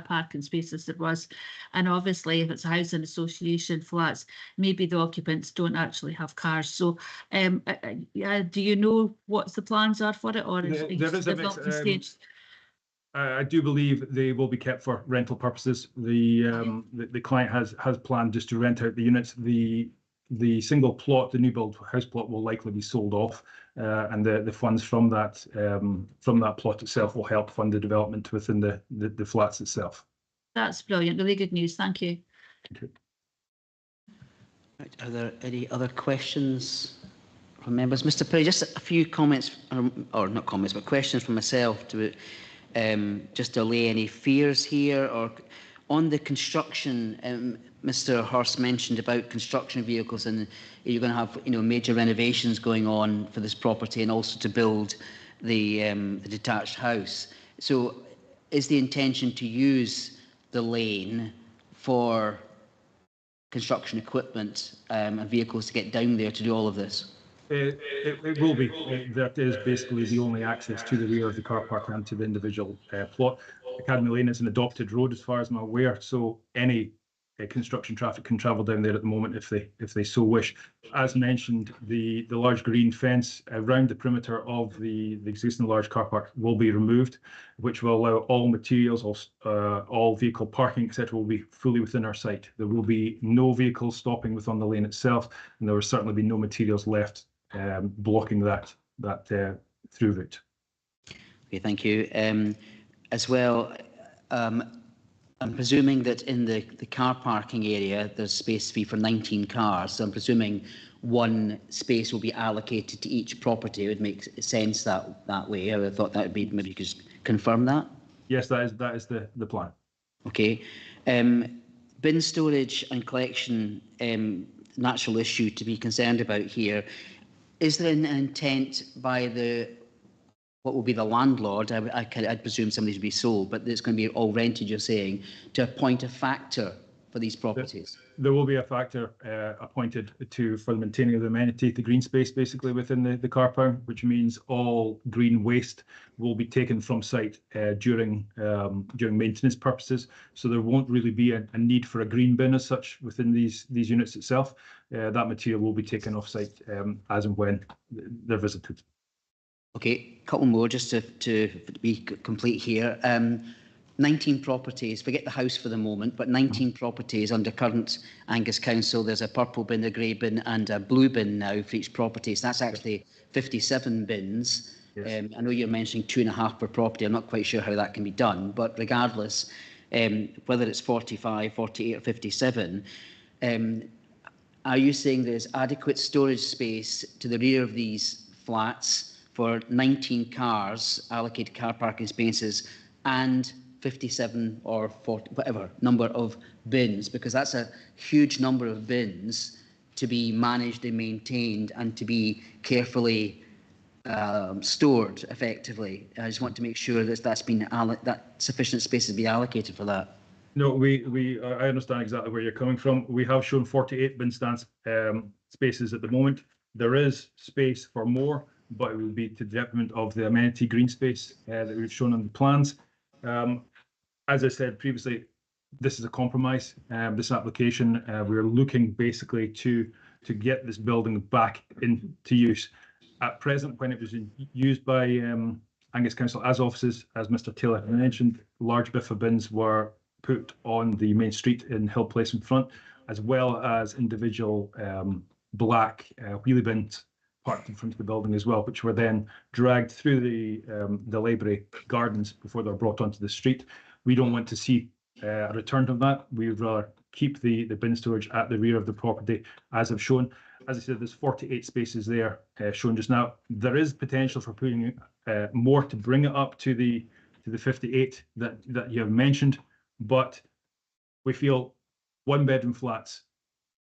parking spaces there was, and obviously if it's a housing association flats, maybe the occupants don't actually have cars. So, do you know what the plans are for it, or is I do believe they will be kept for rental purposes. The client has planned just to rent out the units. The the single plot, the new build house plot, will likely be sold off, and the funds from that plot itself will help fund the development within the flats itself. That's brilliant. Really good news. Thank you. Thank you. Right, are there any other questions from members? Mr. Perry, just a few comments, or not comments, but questions from myself to just allay any fears here, or on the construction. Mr. Hurst mentioned about construction vehicles, and you're going to have major renovations going on for this property, and also to build the detached house. So, is the intention to use the lane for construction equipment and vehicles to get down there to do all of this? It will be. That is basically the only access to the rear of the car park and to the individual plot. Academy Lane is an adopted road, as far as I'm aware, so any construction traffic can travel down there at the moment if they so wish. As mentioned, the large green fence around the perimeter of the existing large car park will be removed, which will allow all materials, all vehicle parking, etc., will be fully within our site. There will be no vehicles stopping within the lane itself, and there will certainly be no materials left blocking that through route. Okay, thank you. As well, I'm presuming that in the car parking area, there's space to be for 19 cars. So I'm presuming one space will be allocated to each property. It would make sense that way. I thought that would be, maybe you could just confirm that? Yes, that is the plan. Okay. Bin storage and collection, natural issue to be concerned about here. Is there an intent by what will be the landlord, I'd presume somebody to be sold, but it's going to be all rented, you're saying, to appoint a factor for these properties? There will be a factor appointed for the maintaining of the amenity, the green space basically within the car park, which means all green waste will be taken from site during maintenance purposes. So there won't really be a need for a green bin as such within these units itself. That material will be taken off site as and when they're visited. Okay, a couple more just to be complete here. 19 properties, forget the house for the moment, but 19 properties under current Angus Council. There's a purple bin, a grey bin and a blue bin now for each property. So that's actually 57 bins. Yes. I know you're mentioning 2.5 per property. I'm not quite sure how that can be done, but regardless, whether it's 45, 48 or 57, are you saying there's adequate storage space to the rear of these flats for 19 cars, allocated car parking spaces, and 57 or 40, whatever number of bins? Because that's a huge number of bins to be managed and maintained and to be carefully stored effectively. I just want to make sure that that sufficient space has been allocated for that. No, I understand exactly where you're coming from. We have shown 48 bin stand spaces at the moment. There is space for more, but it will be to the detriment of the amenity green space that we've shown on the plans. As I said previously, this is a compromise. This application, we're looking basically to get this building back into use. At present, when it was used by Angus Council as offices, as Mr. Taylor mentioned, large biffa bins were put on the main street in Hill Place in front, as well as individual black wheelie bins parked in front of the building as well, which were then dragged through the library gardens before they're brought onto the street. We don't want to see a return of that. We would rather keep the bin storage at the rear of the property, as I've shown. As I said, there's 48 spaces there shown just now. There is potential for putting more to bring it up to the 58 that you have mentioned, but we feel one-bedroom flats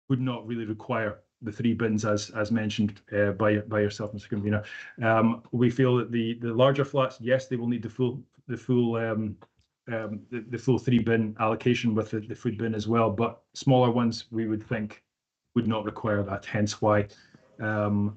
would not really require the 3 bins as mentioned by yourself, Mr. Convener. We feel that the larger flats, yes, they will need the full 3 bin allocation with the food bin as well, but smaller ones we would think would not require that. Hence why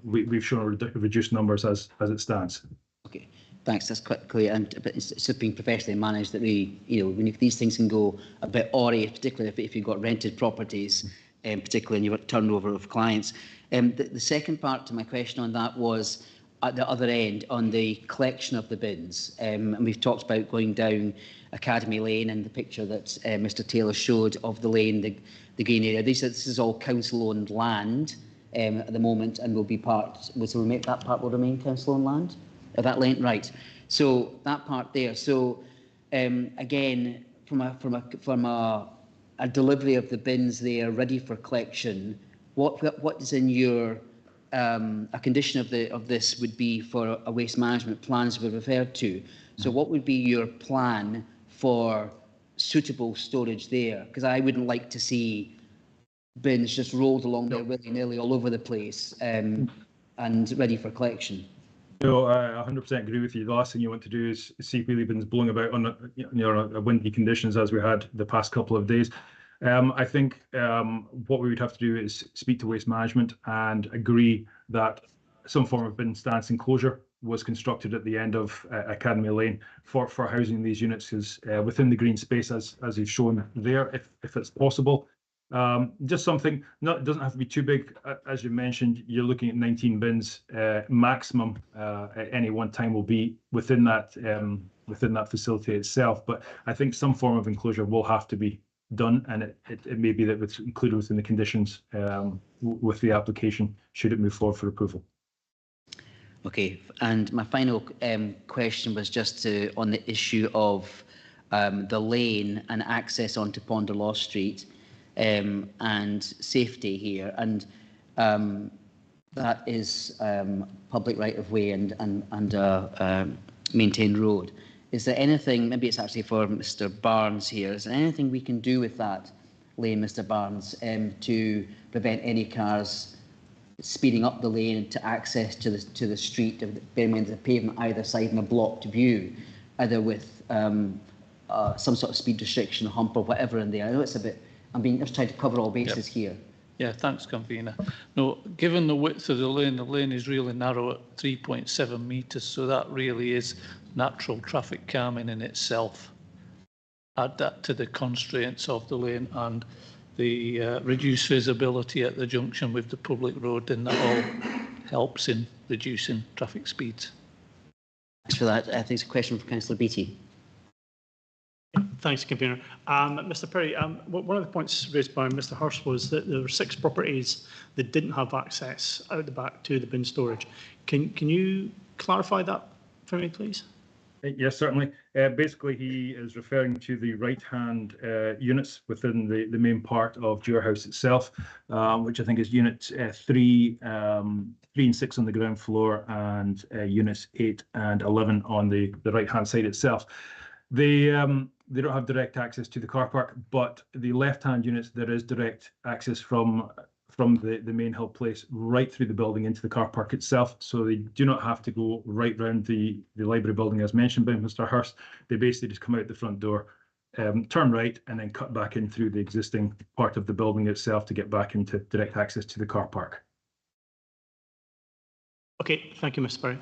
we've shown reduced numbers as it stands. Okay, thanks. That's quite clear. And it's just being professionally managed that when these things can go a bit awry, particularly if you've got rented properties. Particularly in your turnover of clients. The second part to my question on that was at the other end on the collection of the bins. And we've talked about going down Academy Lane and the picture that Mr. Taylor showed of the lane, the green area. This is all council-owned land at the moment, and will be part. That part will remain council-owned land. That lane, right? So that part there. So again, from a delivery of the bins there ready for collection, what is in your a condition of this would be for a waste management plan, as we referred to. So what would be your plan for suitable storage there? Because I wouldn't like to see bins just rolled along there willy-nilly all over the place and ready for collection. No, I 100% agree with you. The last thing you want to do is see wheelie bins blowing about on windy conditions as we had the past couple of days. I think what we would have to do is speak to Waste Management and agree that some form of bin stance enclosure was constructed at the end of Academy Lane for housing these units, because within the green space, as you've shown there, if it's possible. Just something, it doesn't have to be too big. As you mentioned, you're looking at 19 bins maximum at any one time will be within that facility itself. But I think some form of enclosure will have to be done, and it may be that it's included within the conditions with the application should it move forward for approval. Okay, and my final question was just on the issue of the lane and access onto Ponderlaw Street and safety here, and that is public right of way and maintained road. Is there anything, maybe it's actually for Mr. Barnes here, is there anything we can do with that lane, Mr. Barnes, to prevent any cars speeding up the lane to access to the street, bearing in mind the pavement either side and a blocked view, either with some sort of speed restriction, hump or whatever in there? I know it's a bit, I'm just trying to cover all bases here. Yeah, thanks, Convener. No, given the width of the lane is really narrow at 3.7 metres, so that really is natural traffic calming in itself. Add that to the constraints of the lane and the reduced visibility at the junction with the public road, and that all helps in reducing traffic speeds. Thanks for that. I think it's a question for Councillor Beattie. Thanks, Convener. Mr. Perry, one of the points raised by Mr. Hurst was that there were 6 properties that didn't have access out the back to the bin storage. Can you clarify that for me, please? Yes, certainly. Basically, he is referring to the right-hand units within the main part of Dewar House itself, which I think is unit 3 and 6 on the ground floor, and units 8 and 11 on the right-hand side itself. They don't have direct access to the car park, but the left-hand units, there is direct access from the main Hill Place right through the building into the car park itself. So they do not have to go right round the library building as mentioned by Mr. Hurst. They basically just come out the front door, turn right, and then cut back in through the existing part of the building itself to get back into direct access to the car park. Okay, thank you, Mr. Perry.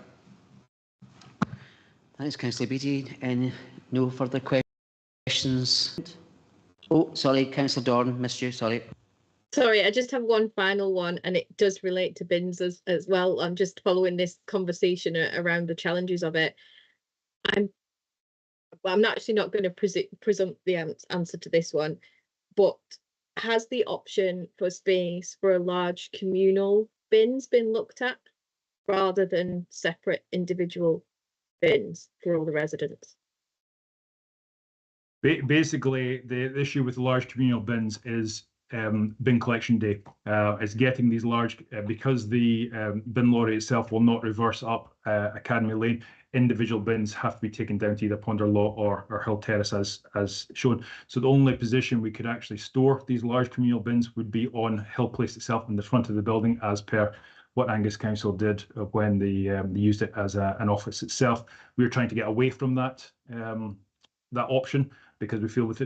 Thanks, Councillor Beattie. And no further questions? Oh, sorry, Councillor Dorn, missed you, sorry. Sorry, I just have one final one, and it does relate to bins as well. I'm just following this conversation around the challenges of it. I'm actually not going to presume the answer to this one, but has the option for space for a large communal bins been looked at rather than separate individual bins for all the residents? Basically, the issue with the large communal bins is bin collection day. It's getting these large, because the bin lorry itself will not reverse up Academy Lane. Individual bins have to be taken down to either Ponderlaw or Hill Terrace as shown. So the only position we could actually store these large communal bins would be on Hill Place itself in the front of the building, as per what Angus Council did when they used it as an office itself. We were trying to get away from that option, because we feel with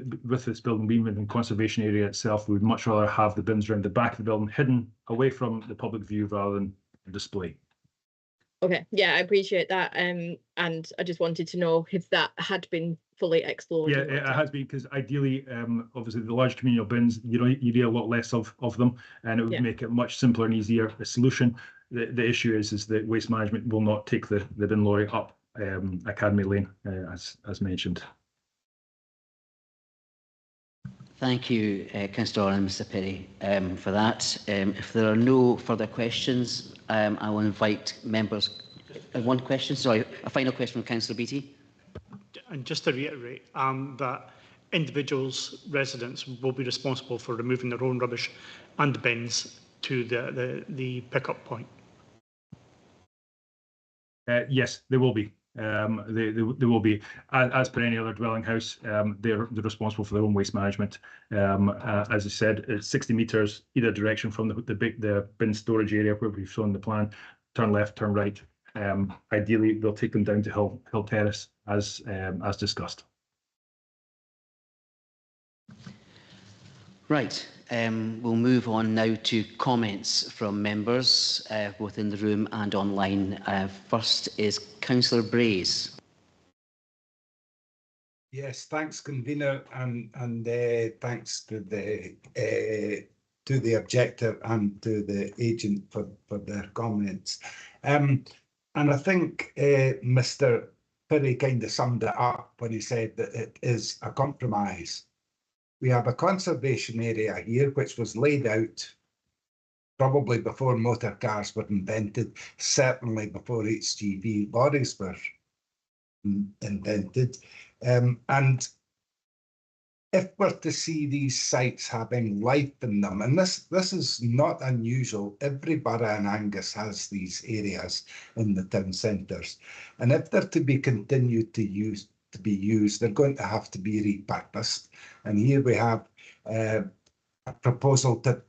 this building being within the conservation area itself, we would much rather have the bins around the back of the building, hidden away from the public view rather than display. Okay, yeah, I appreciate that. And I just wanted to know if that had been fully explored. Yeah, it has been, because ideally, obviously, the large communal bins, you need a lot less of them, and it would make it much simpler and easier a solution. The issue is that Waste Management will not take the bin lorry up Academy Lane, as mentioned. Thank you, Councillor and Mr Perry, for that. If there are no further questions, I will invite members. One question, sorry, a final question from Councillor Beattie. And just to reiterate, that individuals, residents, will be responsible for removing their own rubbish and the bins to the pick-up point. Yes, there will be. There will be, as per any other dwelling house, they're responsible for their own waste management. As I said, it's 60 metres either direction from the bin storage area where we've shown the plan. Turn left, turn right. Ideally, they'll take them down to Hill Terrace as discussed. Right. We'll move on now to comments from members, both in the room and online. First is Councillor Brays. Yes, thanks, convener, and thanks to the objector and to the agent for their comments. And I think Mr. Perry kind of summed it up when he said that it is a compromise. We have a conservation area here, which was laid out probably before motor cars were invented, certainly before HGV lorries were invented. And if we're to see these sites having life in them, and this is not unusual, every borough in Angus has these areas in the town centres, and if they're to be continued to be used, they're going to have to be repurposed. And here we have a proposal to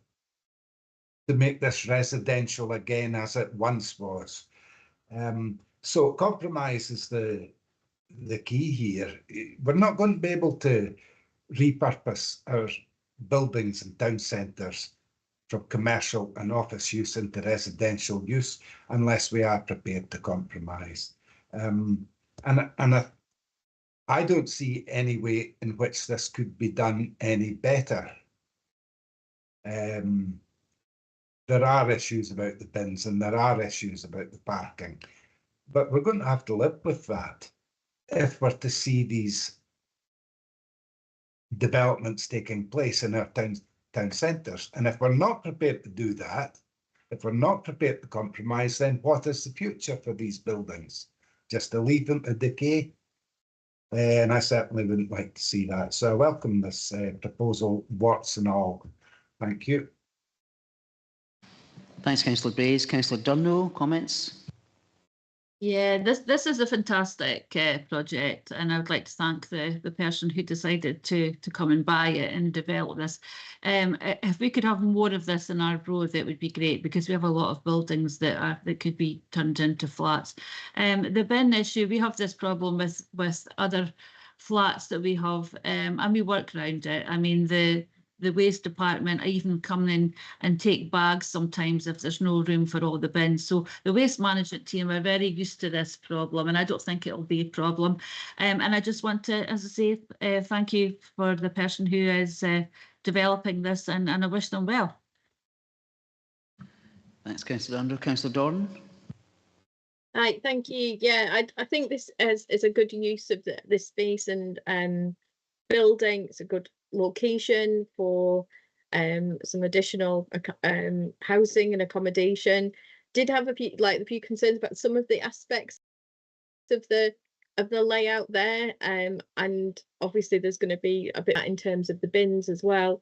make this residential again as it once was. So compromise is the key here. We're not going to be able to repurpose our buildings and town centres from commercial and office use into residential use unless we are prepared to compromise. I don't see any way in which this could be done any better. There are issues about the bins and there are issues about the parking, but we're going to have to live with that if we're to see these developments taking place in our town centres. And if we're not prepared to do that, if we're not prepared to compromise, then what is the future for these buildings? Just to leave them to decay? And I certainly wouldn't like to see that. So I welcome this proposal, warts and all. Thank you. Thanks, Councillor Brays. Councillor Durno, comments? Yeah, this is a fantastic project, and I would like to thank the person who decided to come and buy it and develop this. If we could have more of this in Arbroath, it would be great, because we have a lot of buildings that could be turned into flats. The bin issue, we have this problem with other flats that we have, and we work around it. I mean, the waste department even come in and take bags sometimes if there's no room for all the bins. So the waste management team are very used to this problem, and I don't think it'll be a problem. And I just want to, as I say, thank you for the person who is developing this, and I wish them well. Thanks, Councillor Andrew. Councillor Dorn. Hi, thank you. Yeah, I think this is a good use of this space and building. It's a good location for some additional housing and accommodation. Did have a few concerns about some of the aspects of the layout there, and obviously there's going to be a bit in terms of the bins as well.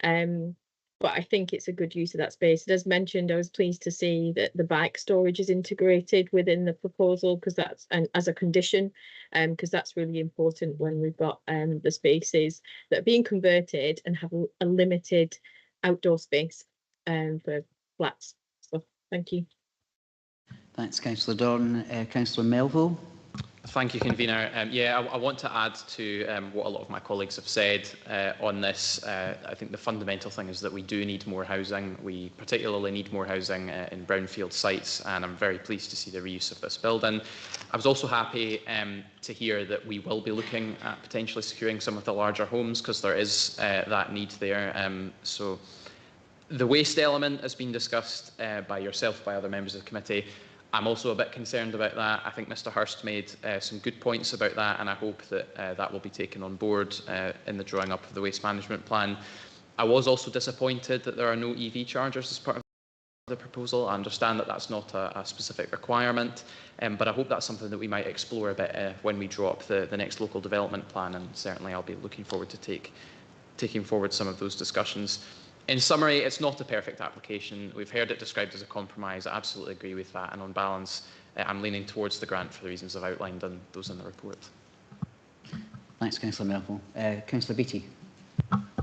But I think it's a good use of that space. And as mentioned, I was pleased to see that the bike storage is integrated within the proposal, because that's as a condition, because that's really important when we've got the spaces that are being converted and have a limited outdoor space for flats. So thank you. Thanks, Councillor Dorn. Councillor Melville. Thank you, convener. I want to add to what a lot of my colleagues have said on this. I think the fundamental thing is that we do need more housing. We particularly need more housing in brownfield sites, and I'm very pleased to see the reuse of this building. I was also happy to hear that we will be looking at potentially securing some of the larger homes, because there is that need there. So the waste element has been discussed by yourself, by other members of the committee. I'm also a bit concerned about that. I think Mr Hurst made some good points about that, and I hope that that will be taken on board in the drawing up of the waste management plan. I was also disappointed that there are no EV chargers as part of the proposal. I understand that that's not a specific requirement, but I hope that's something that we might explore a bit when we draw up the next local development plan, and certainly I'll be looking forward to taking forward some of those discussions. In summary, it's not a perfect application. We've heard it described as a compromise. I absolutely agree with that, and on balance, I'm leaning towards the grant for the reasons I've outlined and those in the report. Thanks, Councillor Melville. Councillor Beattie.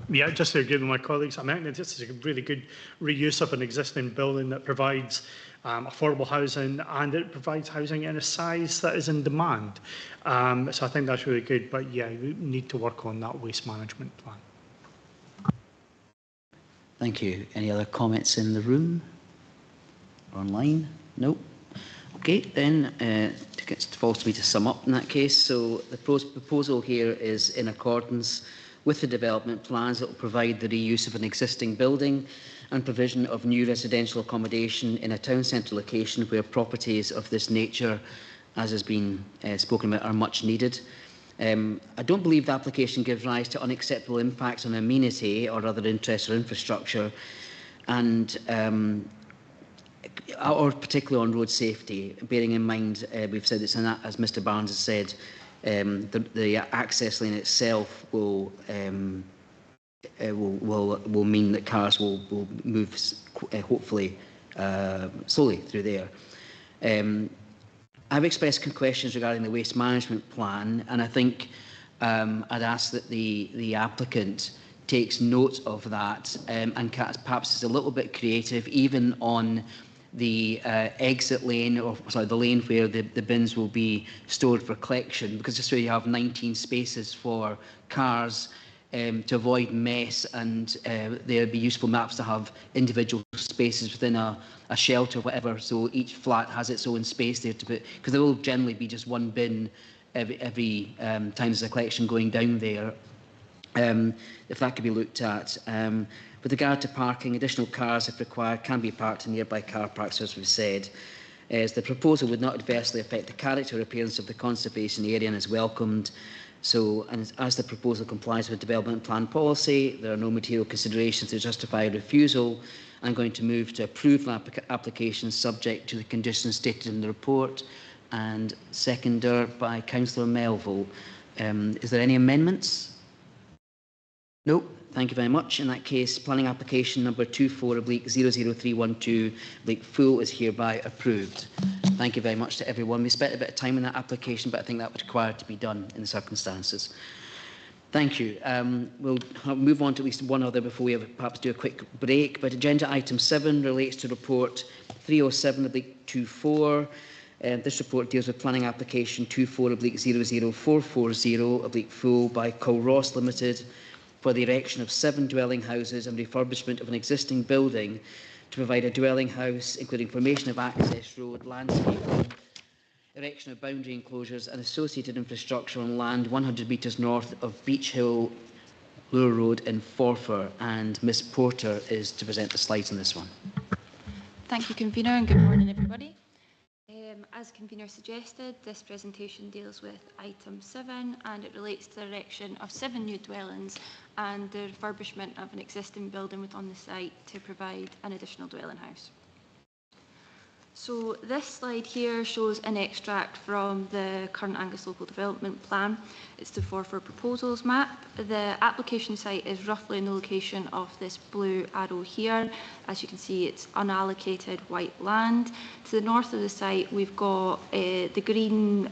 Yeah, just to agree with my colleagues, I think this is a really good reuse of an existing building that provides affordable housing, and it provides housing in a size that is in demand. So I think that's really good, but yeah, we need to work on that waste management plan. Thank you. Any other comments in the room? Online? No. Okay, then it falls to me to sum up in that case. So the proposal here is in accordance with the development plans that will provide the reuse of an existing building and provision of new residential accommodation in a town centre location where properties of this nature, as has been spoken about, are much needed. I don't believe the application gives rise to unacceptable impacts on amenity or other interests or infrastructure, and or particularly on road safety, bearing in mind we've said it's as Mr Barnes has said, the access lane itself will mean that cars will move hopefully slowly through there. I've expressed questions regarding the waste management plan, and I think I'd ask that the applicant takes note of that and perhaps is a little bit creative, even on the exit lane, or sorry, the lane where the bins will be stored for collection, because this way you have 19 spaces for cars to avoid mess, and there'd be useful maps to have individual spaces within a shelter, whatever, so each flat has its own space there to put, because there will generally be just one bin every time there's a collection going down there. If that could be looked at. With regard to parking, additional cars, if required, can be parked in nearby car parks, as we've said. As the proposal would not adversely affect the character or appearance of the conservation area and is welcomed. So, and as the proposal complies with development plan policy, there are no material considerations to justify refusal. I'm going to move to approve the application subject to the conditions stated in the report, and seconder by Councillor Melville. Is there any amendments? No. Thank you very much. In that case, planning application number 24/00312 is hereby approved. Thank you very much to everyone. We spent a bit of time on that application, but I think that was required to be done in the circumstances. Thank you. We'll move on to at least one other before we perhaps do a quick break. But agenda item 7 relates to report 307/24. This report deals with planning application 24/00440 by Culross Limited for the erection of 7 dwelling houses and refurbishment of an existing building to provide a dwelling house, including formation of access road, landscaping, erection of boundary enclosures and associated infrastructure on land 100 metres north of Beach Hill, Lure Road in Forfar. And Ms Porter is to present the slides on this one. Thank you, Convener, and good morning, everybody. As Convener suggested, this presentation deals with item 7, and it relates to the erection of 7 new dwellings and the refurbishment of an existing building within the site to provide an additional dwelling house. So this slide here shows an extract from the current Angus Local Development Plan. It's the Forfar Proposals map. The application site is roughly in the location of this blue arrow here. As you can see, it's unallocated white land. To the north of the site, we've got the green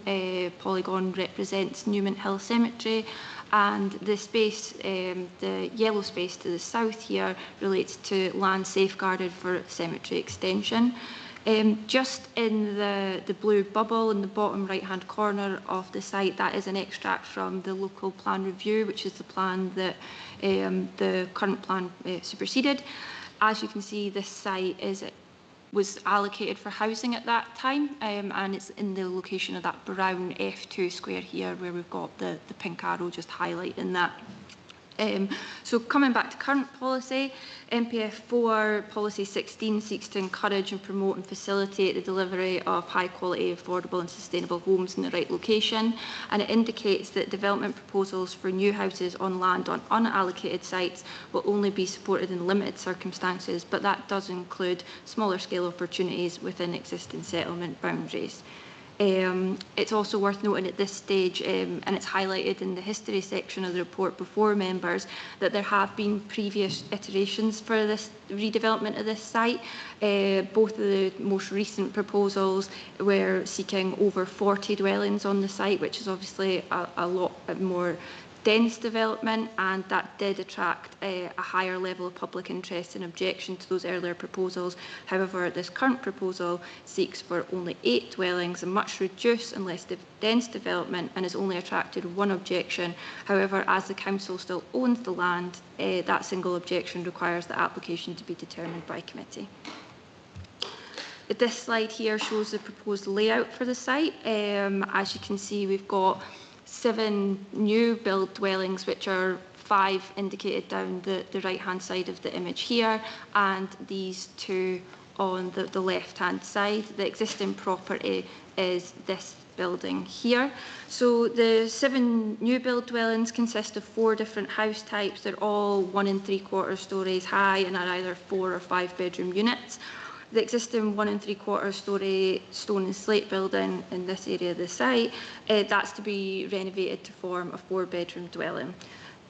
polygon represents Newman Hill Cemetery, and the space, the yellow space to the south here relates to land safeguarded for cemetery extension. Just in the blue bubble in the bottom right-hand corner of the site, that is an extract from the local plan review, which is the plan that the current plan superseded. As you can see, this site was allocated for housing at that time, and it's in the location of that brown F2 square here, where we've got the pink arrow just highlighting that. So coming back to current policy, MPF 4 Policy 16 seeks to encourage and promote and facilitate the delivery of high quality, affordable and sustainable homes in the right location, and it indicates that development proposals for new houses on land on unallocated sites will only be supported in limited circumstances, but that does include smaller scale opportunities within existing settlement boundaries. It's also worth noting at this stage, and it's highlighted in the history section of the report before members, that there have been previous iterations for this redevelopment of this site. Both of the most recent proposals were seeking over 40 dwellings on the site, which is obviously a lot more dense development, and that did attract a higher level of public interest and objection to those earlier proposals. However, this current proposal seeks for only 8 dwellings, a much reduced and less dense development, and has only attracted 1 objection. However, as the council still owns the land, that single objection requires the application to be determined by committee. This slide here shows the proposed layout for the site. As you can see, we've got 7 new build dwellings, which are 5 indicated down the right hand side of the image here, and these 2 on the left hand side. The existing property is this building here. So the 7 new build dwellings consist of 4 different house types. They're all 1 3/4 stories high and are either 4 or 5 bedroom units. The existing 1 3/4 story stone and slate building in this area of the site, that's to be renovated to form a 4-bedroom dwelling.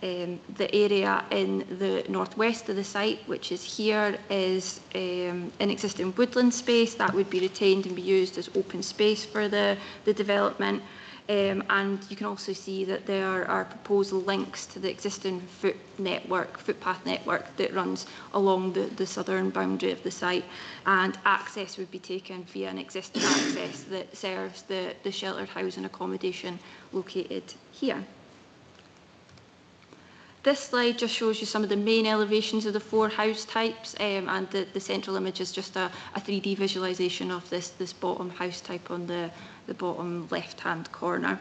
The area in the northwest of the site, which is here, is an existing woodland space that would be retained and be used as open space for the development. And you can also see that there are proposed links to the existing footpath network that runs along the southern boundary of the site, and access would be taken via an existing access that serves the sheltered housing accommodation located here. This slide just shows you some of the main elevations of the 4 house types, and the central image is just a 3D visualisation of this bottom house type on the bottom left-hand corner.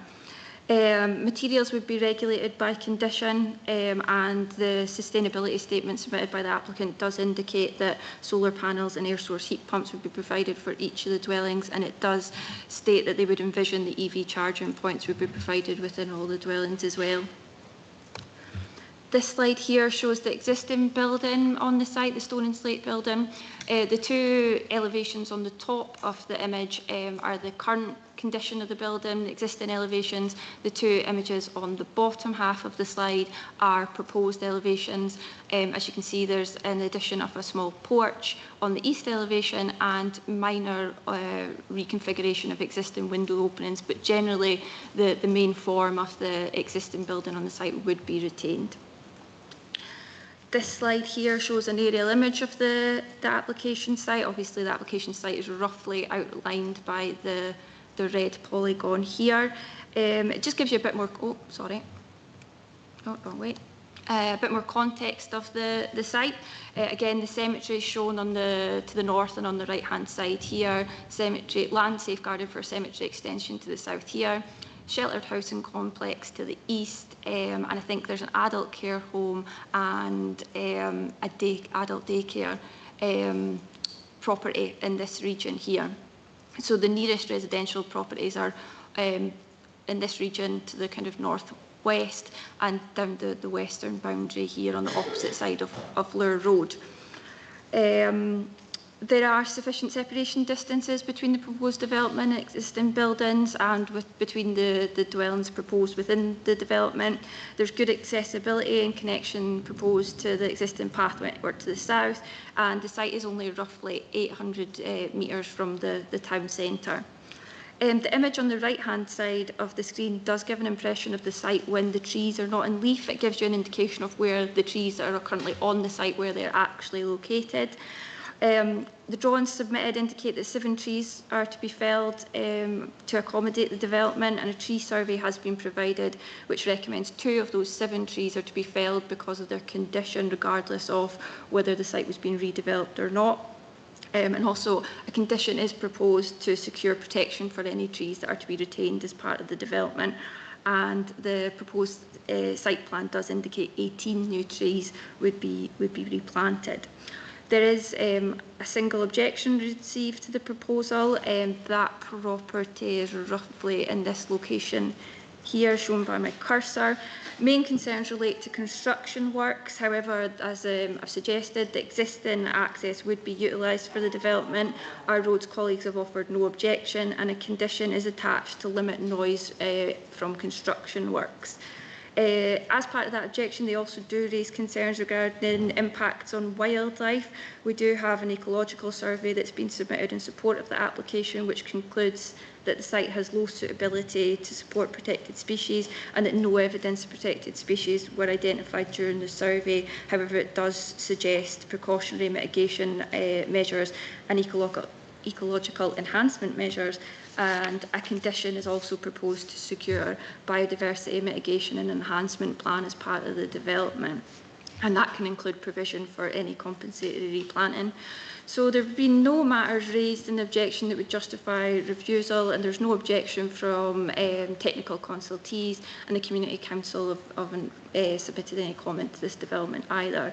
Materials would be regulated by condition, and the sustainability statement submitted by the applicant does indicate that solar panels and air source heat pumps would be provided for each of the dwellings, and it does state that they would envision the EV charging points would be provided within all the dwellings as well. This slide here shows the existing building on the site, the stone and slate building. The 2 elevations on the top of the image are the current condition of the building, the existing elevations. The 2 images on the bottom half of the slide are proposed elevations. As you can see, there's an addition of a small porch on the east elevation and minor reconfiguration of existing window openings, but generally the main form of the existing building on the site would be retained. This slide here shows an aerial image of the application site. Obviously, the application site is roughly outlined by the red polygon here. It just gives you a bit more, a bit more context of the site. Again, the cemetery is shown to the north and on the right-hand side here. Cemetery, land safeguarded for a cemetery extension to the south here. Sheltered housing complex to the east, and I think there's an adult care home and adult daycare property in this region here. So the nearest residential properties are in this region to the kind of northwest and down the western boundary here on the opposite side of Lure Road. There are sufficient separation distances between the proposed development and existing buildings, and between the dwellings proposed within the development. There's good accessibility and connection proposed to the existing path network to the south, and the site is only roughly 800 metres from the town centre. The image on the right-hand side of the screen does give an impression of the site when the trees are not in leaf. It gives you an indication of where the trees that are currently on the site, where they're actually located. The drawings submitted indicate that 7 trees are to be felled to accommodate the development, and a tree survey has been provided which recommends 2 of those 7 trees are to be felled because of their condition, regardless of whether the site was being redeveloped or not. And also a condition is proposed to secure protection for any trees that are to be retained as part of the development. and the proposed site plan does indicate 18 new trees would be replanted. There is a single objection received to the proposal, and that property is roughly in this location here, shown by my cursor. Main concerns relate to construction works. However, as I've suggested, the existing access would be utilised for the development. Our roads colleagues have offered no objection, and a condition is attached to limit noise from construction works. As part of that objection, they also do raise concerns regarding impacts on wildlife. We do have an ecological survey that's been submitted in support of the application, which concludes that the site has low suitability to support protected species and that no evidence of protected species were identified during the survey. However, it does suggest precautionary mitigation measures and ecological enhancement measures, and a condition is also proposed to secure biodiversity mitigation and enhancement plan as part of the development, and that can include provision for any compensatory replanting. So there have been no matters raised in the objection that would justify refusal, and there's no objection from technical consultees, and the Community Council haven't submitted any comment to this development either.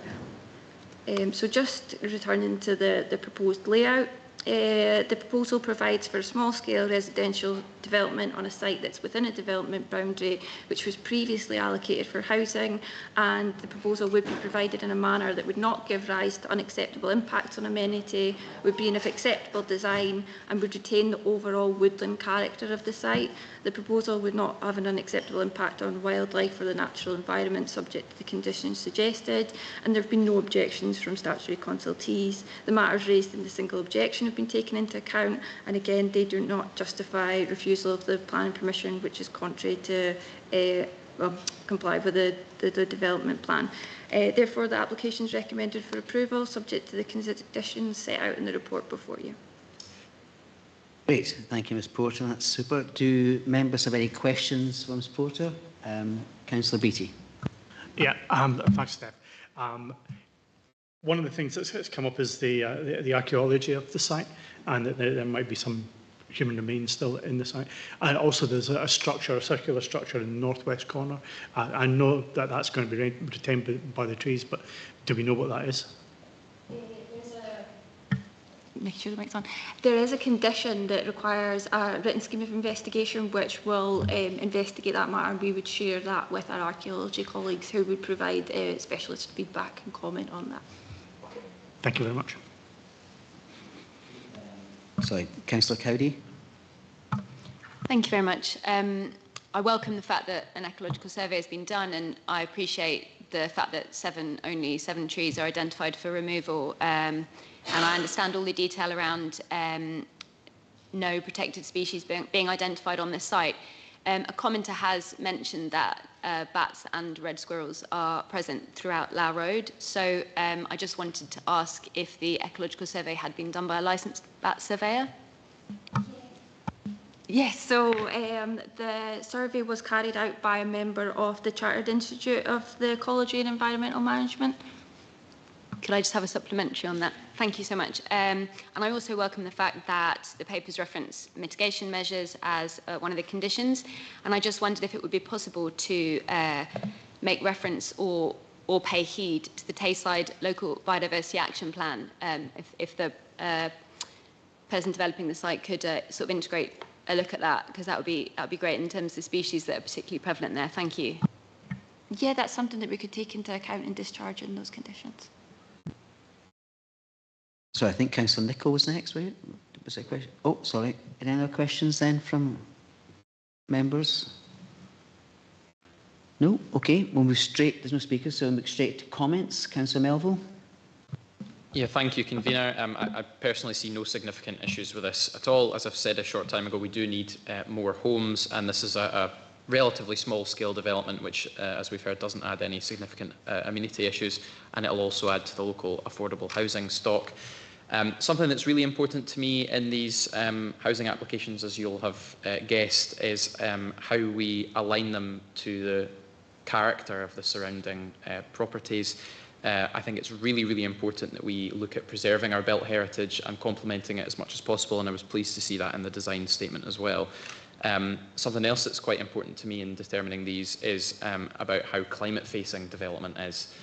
So just returning to the proposed layout, the proposal provides for a small-scale residential development on a site that's within a development boundary which was previously allocated for housing, and the proposal would be provided in a manner that would not give rise to unacceptable impacts on amenity, would be of acceptable design, and would retain the overall woodland character of the site. The proposal would not have an unacceptable impact on wildlife or the natural environment subject to the conditions suggested, and there have been no objections from statutory consultees. The matters raised in the single objection have been taken into account, and again they do not justify refusal of the planning permission, which is contrary to comply with the development plan. Therefore, the application is recommended for approval, subject to the conditions set out in the report before you. Great, thank you, Ms Porter. That's super. Do members have any questions for Ms Porter? Councillor Beattie. Yeah, thanks, Steph. One of the things that's come up is the archaeology of the site, and that there might be some human remains still in the site. And also there's a structure, a circular structure in the northwest corner. I know that that's going to be retained by the trees, but do we know what that is? Make sure the mic's on. There is a condition that requires a written scheme of investigation which will investigate that matter, and we would share that with our archaeology colleagues who would provide specialist feedback and comment on that. Thank you very much. Sorry, Councillor Cowdery. Thank you very much. I welcome the fact that an ecological survey has been done, and I appreciate the fact that only seven trees are identified for removal. And I understand all the detail around no protected species being identified on this site. A commenter has mentioned that bats and red squirrels are present throughout Low Road. So I just wanted to ask if the ecological survey had been done by a licensed bat surveyor. Yes, so the survey was carried out by a member of the Chartered Institute of the Ecology and Environmental Management. Could I just have a supplementary on that? Thank you so much. And I also welcome the fact that the papers reference mitigation measures as one of the conditions. And I just wondered if it would be possible to make reference or pay heed to the Tayside Local Biodiversity Action Plan, if the person developing the site could sort of integrate a look at that, because that would be great in terms of the species that are particularly prevalent there. Thank you. Yeah, that's something that we could take into account in discharging those conditions. So I think Councillor Nicholl was next, right? Was there a question? Oh, sorry. Any other questions then from members? No? Okay, we'll move straight. There's no speakers, so we'll move straight to comments. Councillor Melville. Yeah, thank you, Convener. I personally see no significant issues with this at all. As I've said a short time ago, we do need more homes, and this is a relatively small-scale development, which, as we've heard, doesn't add any significant amenity issues, and it'll also add to the local affordable housing stock. Something that's really important to me in these housing applications, as you'll have guessed, is how we align them to the character of the surrounding properties. I think it's really, really important that we look at preserving our built heritage and complementing it as much as possible, and I was pleased to see that in the design statement as well. Something else that's quite important to me in determining these is about how climate-facing development is.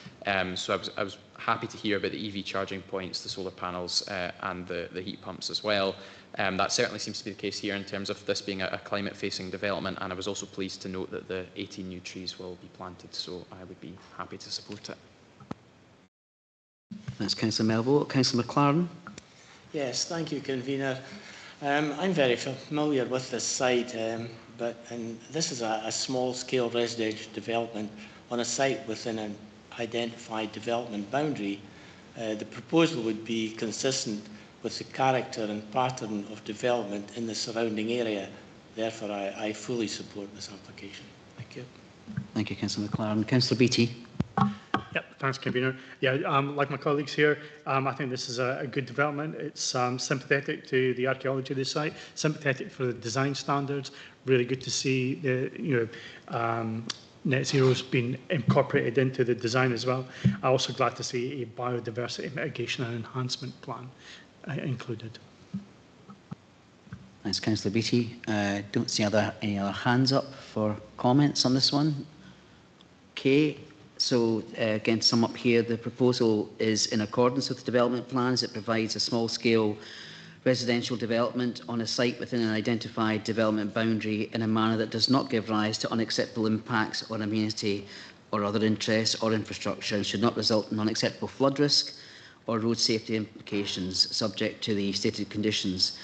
So I was happy to hear about the EV charging points, the solar panels, and the heat pumps as well. That certainly seems to be the case here in terms of this being a climate-facing development, and I was also pleased to note that the 18 new trees will be planted, so I would be happy to support it. Thanks, Councillor Melville. Councillor McLaren. Yes, thank you, Convener. I'm very familiar with this site, but this is a small-scale residential development on a site within an identified development boundary. The proposal would be consistent with the character and pattern of development in the surrounding area. Therefore, I fully support this application. Thank you. Thank you, Councillor McLaren. Councillor Beattie. Yep, thanks, Convener. Yeah, like my colleagues here, I think this is a good development. It's sympathetic to the archaeology of the site, sympathetic for the design standards. Really good to see the net zero's been incorporated into the design as well. I'm also glad to see a biodiversity mitigation and enhancement plan included. Thanks, Councillor Beattie. Don't see any other hands up for comments on this one. Okay. So again, to sum up here, the proposal is in accordance with the development plans. It provides a small-scale residential development on a site within an identified development boundary in a manner that does not give rise to unacceptable impacts on amenity or other interests or infrastructure, and should not result in unacceptable flood risk or road safety implications subject to the stated conditions.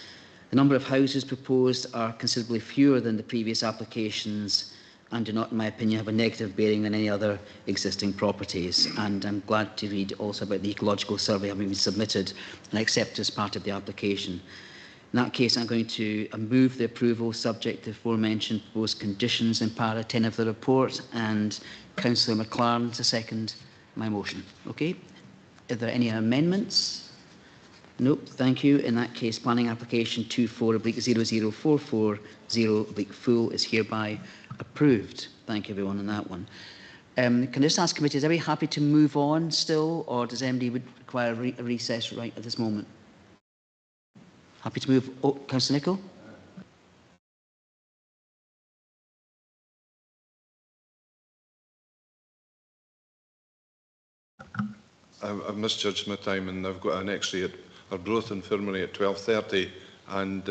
The number of houses proposed are considerably fewer than the previous applications and do not, in my opinion, have a negative bearing than any other existing properties. And I'm glad to read also about the ecological survey having been submitted and accepted as part of the application. In that case, I'm going to move the approval subject to the aforementioned proposed conditions in para 10 of the report, and Councillor McLaren to second my motion. Okay. Are there any amendments? Nope, thank you. In that case, planning application 24/00440 is hereby approved. Thank you, everyone, on that one. Can I just ask committee, is everybody happy to move on still, or does anybody would require a recess right at this moment? Happy to move? Oh, Councillor Nicholl? I've misjudged my time, and I've got an X-ray at Arbroath Infirmary at 12:30, and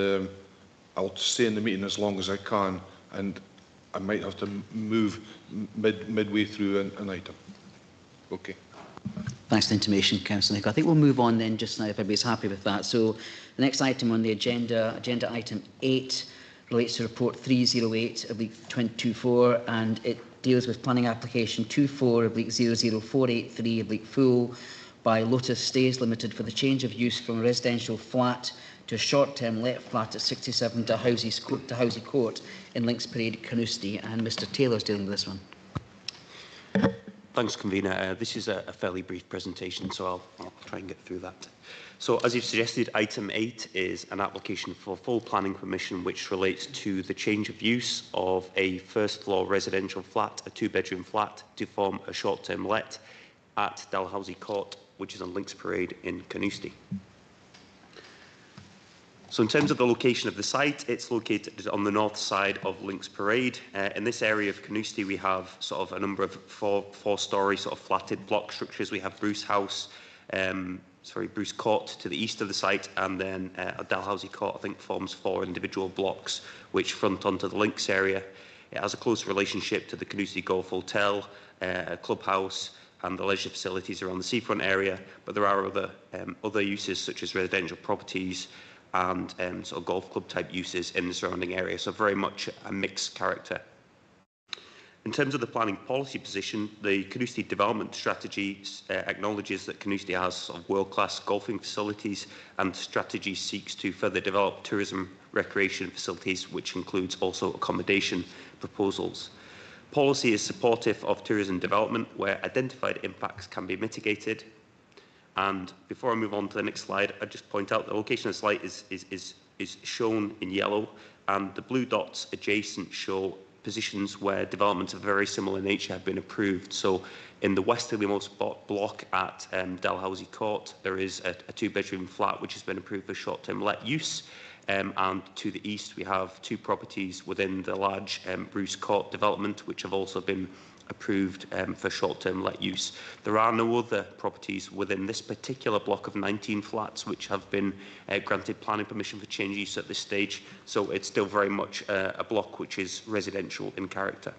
I'll stay in the meeting as long as I can, and I might have to move midway through an item. Okay. Thanks for the intimation, Councillor Nicholl. I think we'll move on then just now if everybody's happy with that. So the next item on the agenda item 8, relates to report 308/2024, and it deals with planning application 24/00483 by Lotus Stays Limited for the change of use from a residential flat to a short-term let flat at 67 Dalhousie Court in Links Parade, Carnoustie, and Mr Taylor's dealing with this one. Thanks, Convener. This is a fairly brief presentation, so I'll try and get through that. So, as you've suggested, item 8 is an application for full planning permission which relates to the change of use of a first-floor residential flat, a two-bedroom flat, to form a short-term let at Dalhousie Court, which is on Links Parade in Carnoustie. So in terms of the location of the site, it's located on the north side of Links Parade. In this area of Carnoustie, we have sort of a number of four-storey sort of flatted block structures. We have Bruce Court to the east of the site, and then Dalhousie Court, I think, forms 4 individual blocks which front onto the Links area. It has a close relationship to the Carnoustie Golf Hotel, clubhouse, and the leisure facilities around the seafront area, but there are other uses such as residential properties and sort of golf club type uses in the surrounding area, so very much a mixed character. In terms of the planning policy position, the Carnoustie development strategy acknowledges that Carnoustie has sort of world-class golfing facilities, and the strategy seeks to further develop tourism recreation facilities, which includes also accommodation proposals. Policy is supportive of tourism development where identified impacts can be mitigated. And before I move on to the next slide, I just point out the location of the site is shown in yellow, and the blue dots adjacent show positions where developments of very similar nature have been approved. So in the westerlymost block at Dalhousie Court, there is a two-bedroom flat which has been approved for short-term let use. and to the east we have 2 properties within the large Bruce Court development, which have also been approved for short-term let use. There are no other properties within this particular block of 19 flats which have been granted planning permission for change use at this stage, so it's still very much a block which is residential in character.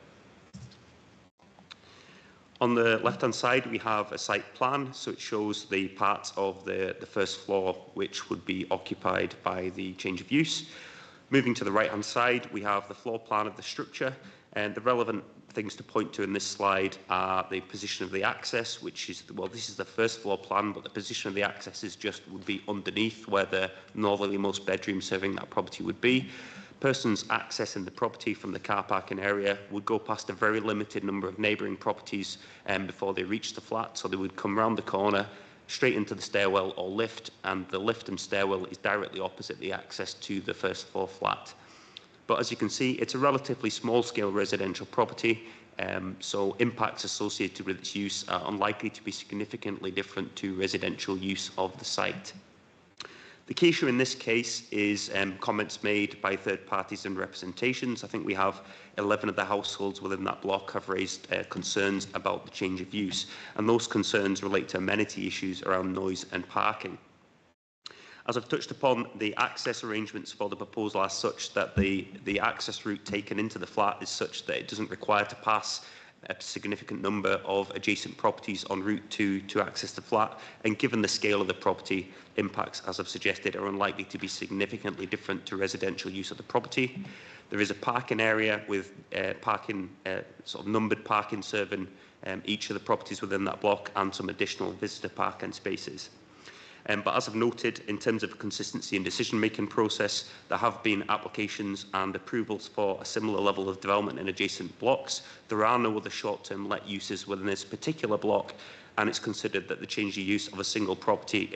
On the left-hand side, we have a site plan, so it shows the parts of the first floor which would be occupied by the change of use. Moving to the right-hand side, we have the floor plan of the structure, and the relevant things to point to in this slide are the position of the access, which is, well, this is the first floor plan, but the position of the access is would be underneath where the northerlymost bedroom serving that property would be. Persons accessing the property from the car parking area would go past a very limited number of neighbouring properties before they reach the flat, so they would come round the corner, straight into the stairwell or lift, and the lift and stairwell is directly opposite the access to the first floor flat. But as you can see, it's a relatively small-scale residential property, so impacts associated with its use are unlikely to be significantly different to residential use of the site. The key issue in this case is comments made by third parties and representations. I think we have 11 of the households within that block have raised concerns about the change of use, and those concerns relate to amenity issues around noise and parking. As I've touched upon, the access arrangements for the proposal are such that the access route taken into the flat is such that it doesn't require to pass a significant number of adjacent properties en route to access the flat, and given the scale of the property, impacts, as I've suggested, are unlikely to be significantly different to residential use of the property. There is a parking area with sort of numbered parking serving each of the properties within that block, and some additional visitor parking spaces. But as I've noted, in terms of consistency in decision-making process, there have been applications and approvals for a similar level of development in adjacent blocks. There are no other short-term let uses within this particular block, and it's considered that the change of use of a single property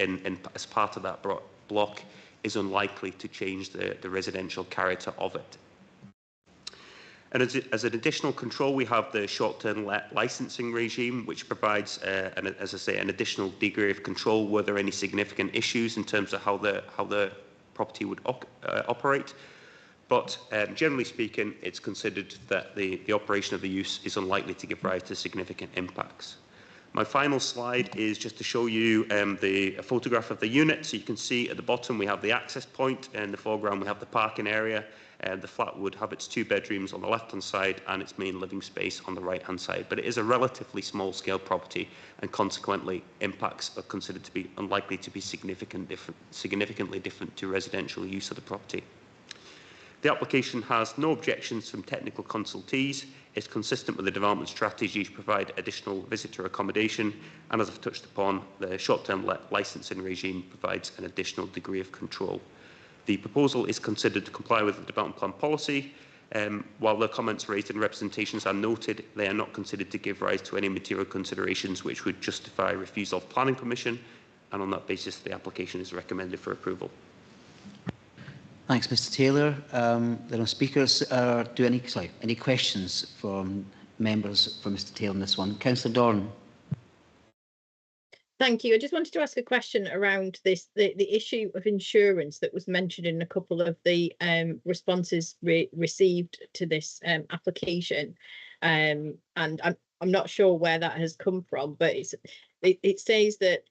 as part of that block is unlikely to change the residential character of it. And as an additional control, we have the short-term licensing regime, which provides, as I say, an additional degree of control were there any significant issues in terms of how the property would operate. But generally speaking, it's considered that the operation of the use is unlikely to give rise to significant impacts. My final slide is just to show you a photograph of the unit. So you can see at the bottom we have the access point, and in the foreground we have the parking area. The flat would have its 2 bedrooms on the left-hand side and its main living space on the right-hand side. But it is a relatively small-scale property, and consequently impacts are considered to be unlikely to be significantly different to residential use of the property. The application has no objections from technical consultees. It's consistent with the development strategy to provide additional visitor accommodation, and as I've touched upon, the short-term licensing regime provides an additional degree of control. The proposal is considered to comply with the development plan policy. While the comments raised in representations are noted, they are not considered to give rise to any material considerations which would justify refusal of planning permission, and on that basis the application is recommended for approval. Thanks, Mr. Taylor. There are speakers. Any questions from members for Mr. Taylor on this one? Councillor Dorn. Thank you. I just wanted to ask a question around this, the issue of insurance that was mentioned in a couple of the responses received to this application. And I'm not sure where that has come from, but it says that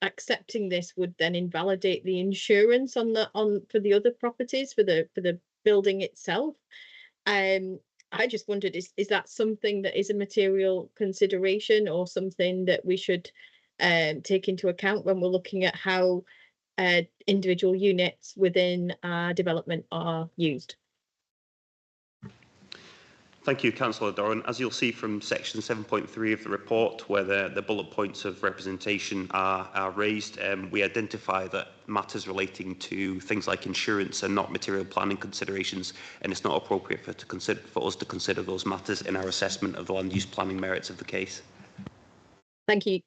accepting this would then invalidate the insurance for the other properties, for the building itself. I just wondered, is that something that is a material consideration, or something that we should take into account when we're looking at how individual units within our development are used? Thank you, Councillor Doran. As you'll see from section 7.3 of the report, where the bullet points of representation are raised, we identify that matters relating to things like insurance are not material planning considerations, and it's not appropriate for us to consider those matters in our assessment of the land use planning merits of the case. Thank you.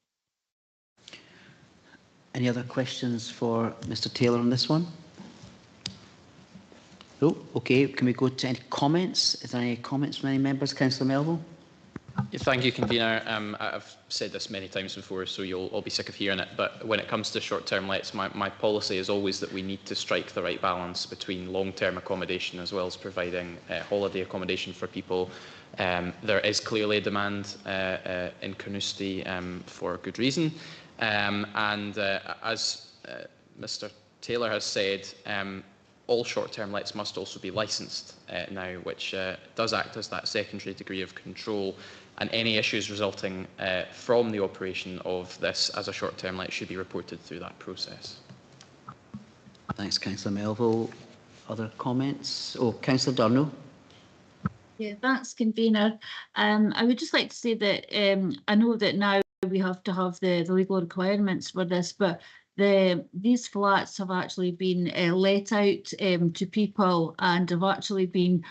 Any other questions for Mr. Taylor on this one? No? Okay, can we go to any comments? Is there any comments from any members? Councillor Melville? Thank you, Convener. I've said this many times before, so you'll all be sick of hearing it, but when it comes to short-term lets, my policy is always that we need to strike the right balance between long-term accommodation as well as providing holiday accommodation for people. There is clearly a demand in Carnoustie for good reason, and as Mr Taylor has said, all short-term lets must also be licensed now, which does act as that secondary degree of control, and any issues resulting from the operation of this as a short-term let should be reported through that process. Thanks, Councillor Melville. Other comments? Oh, Councillor Durno. Yeah, thanks, Convener. I would just like to say that I know that now we have to have the legal requirements for this, but these flats have actually been let out to people and have actually been,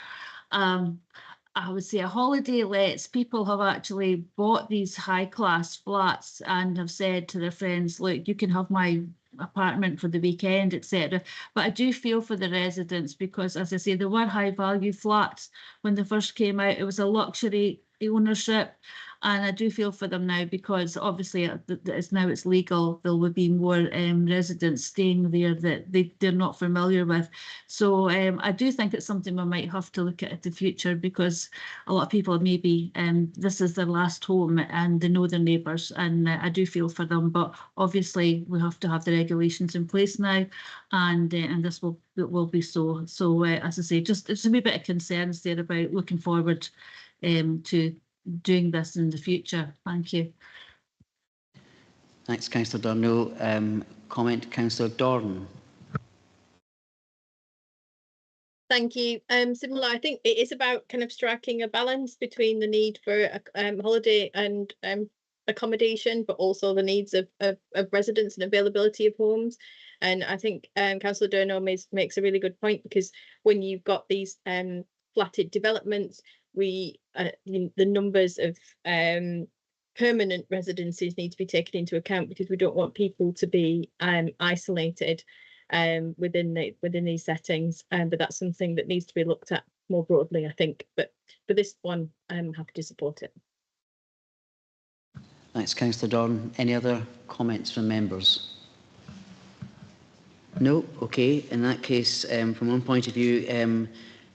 I would say, a holiday lets. People have actually bought these high-class flats and have said to their friends, look, you can have my apartment for the weekend, etc. But I do feel for the residents because, as I say, they were high-value flats when they first came out. It was a luxury ownership. And I do feel for them now because obviously it's legal. There will be more residents staying there that they're not familiar with. So I do think it's something we might have to look at in the future because a lot of people maybe this is their last home and they know their neighbours, and I do feel for them. But obviously we have to have the regulations in place now, and this will be so. So as I say, just it's a wee bit of concerns there about looking forward to doing this in the future. Thank you. Thanks, Councillor Durno. Comment, Councillor Dorn. Thank you. Similar, I think it is about kind of striking a balance between the need for holiday and accommodation, but also the needs of residents and availability of homes. And I think Councillor Durno makes a really good point because when you've got these flatted developments, the numbers of permanent residencies need to be taken into account because we don't want people to be isolated within these settings. But that's something that needs to be looked at more broadly, I think. But for this one, I'm happy to support it. Thanks, Councillor Dorn. Any other comments from members? No? Okay. In that case, from one point of view,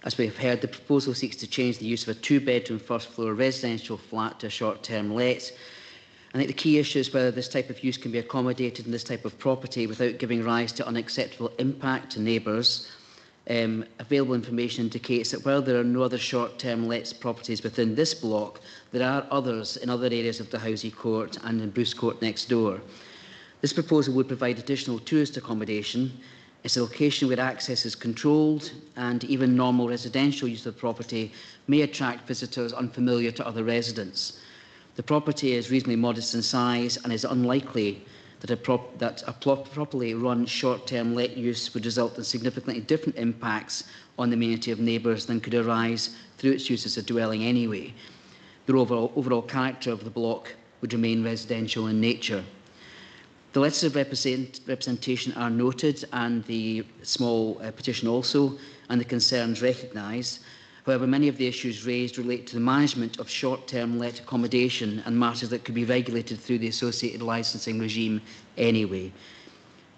as we have heard, the proposal seeks to change the use of a two-bedroom first-floor residential flat to a short-term let. I think the key issue is whether this type of use can be accommodated in this type of property without giving rise to unacceptable impact to neighbours. Available information indicates that while there are no other short-term lets properties within this block, there are others in other areas of the Housie Court and in Bruce Court next door. This proposal would provide additional tourist accommodation. It's a location where access is controlled and even normal residential use of the property may attract visitors unfamiliar to other residents. The property is reasonably modest in size and is unlikely that a properly run short-term let use would result in significantly different impacts on the amenity of neighbours than could arise through its use as a dwelling anyway. The overall character of the block would remain residential in nature. The letters of representation are noted and the small petition also, and the concerns recognised. However, many of the issues raised relate to the management of short-term let accommodation and matters that could be regulated through the associated licensing regime anyway.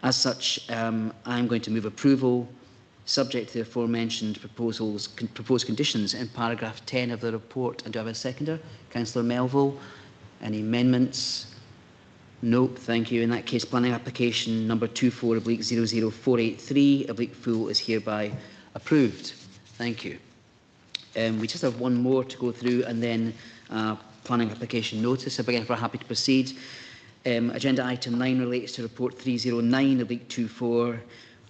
As such, I'm going to move approval, subject to the aforementioned proposed conditions in paragraph 10 of the report. And do I have a seconder? Councillor Melville. Any amendments? No, thank you. In that case, planning application number 24/00483 is hereby approved. Thank you. We just have one more to go through and then planning application notice. If we're happy to proceed. Agenda item 9 relates to report 309/24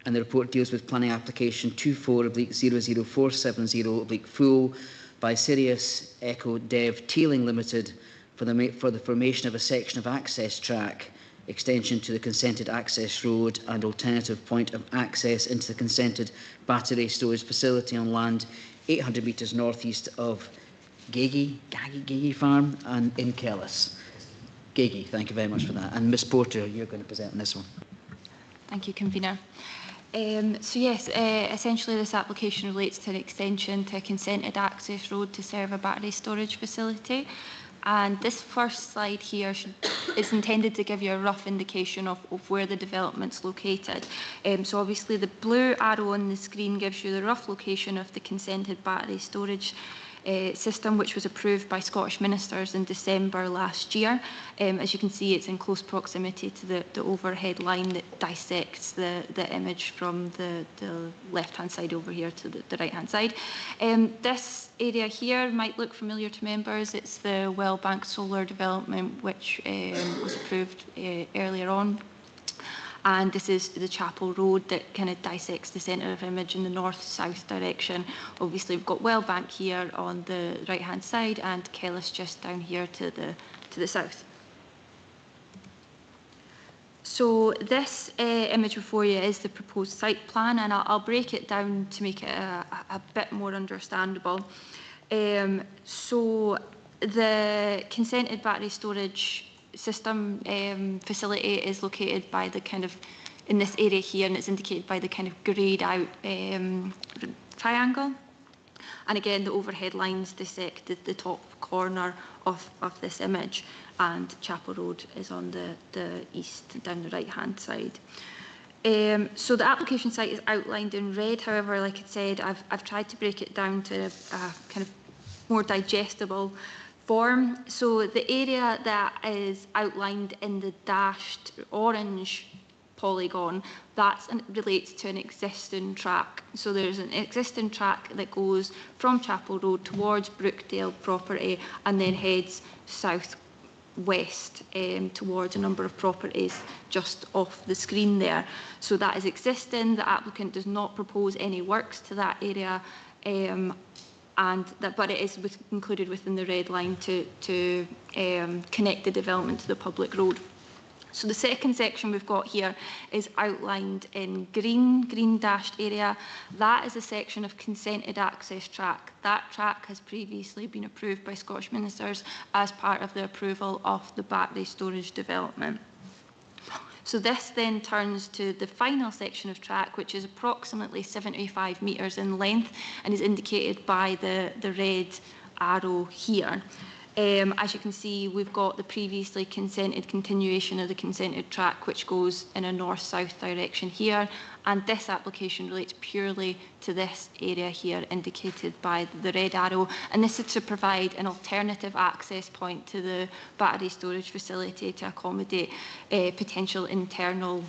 and the report deals with planning application 24/00470 by Sirius Echo Dev Teeling Limited for the formation of a section of access track, extension to the consented access road and alternative point of access into the consented battery storage facility on land 800 metres northeast of Gaggy Farm and in Kellis. Gaggy, thank you very much for that. And Ms Porter, you're going to present on this one. Thank you, Convener. So yes, essentially this application relates to an extension to a consented access road to serve a battery storage facility. And this first slide here is intended to give you a rough indication of where the development's located. So obviously the blue arrow on the screen gives you the rough location of the consented battery storage system, which was approved by Scottish ministers in December last year. As you can see, it's in close proximity to the overhead line that dissects the image from the left-hand side over here to the right-hand side. This area here might look familiar to members. It's the Wellbank solar development, which was approved earlier on. And this is the Chapel Road that kind of dissects the centre of image in the north-south direction. Obviously, we've got Wellbank here on the right-hand side and Kellis just down here to the south. So this image before you is the proposed site plan, and I'll break it down to make it a bit more understandable. So the consented battery storage system facility is located by the kind of in this area here, and it's indicated by the kind of greyed out triangle. And again, the overhead lines dissect the top corner of this image, and Chapel Road is on the east, down the right hand side. So the application site is outlined in red. However, like I said, I've tried to break it down to a kind of more digestible form. So the area that is outlined in the dashed orange polygon, that relates to an existing track. So there's an existing track that goes from Chapel Road towards Brookdale property and then heads southwest towards a number of properties just off the screen there. So that is existing. The applicant does not propose any works to that area, but it is included within the red line to connect the development to the public road. So the second section we've got here is outlined in green dashed area. That is a section of consented access track. That track has previously been approved by Scottish ministers as part of the approval of the battery storage development. So this then turns to the final section of track, which is approximately 75 metres in length and is indicated by the red arrow here. As you can see, we've got the previously consented continuation of the consented track, which goes in a north-south direction here, and this application relates purely to this area here indicated by the red arrow, and this is to provide an alternative access point to the battery storage facility to accommodate potential internal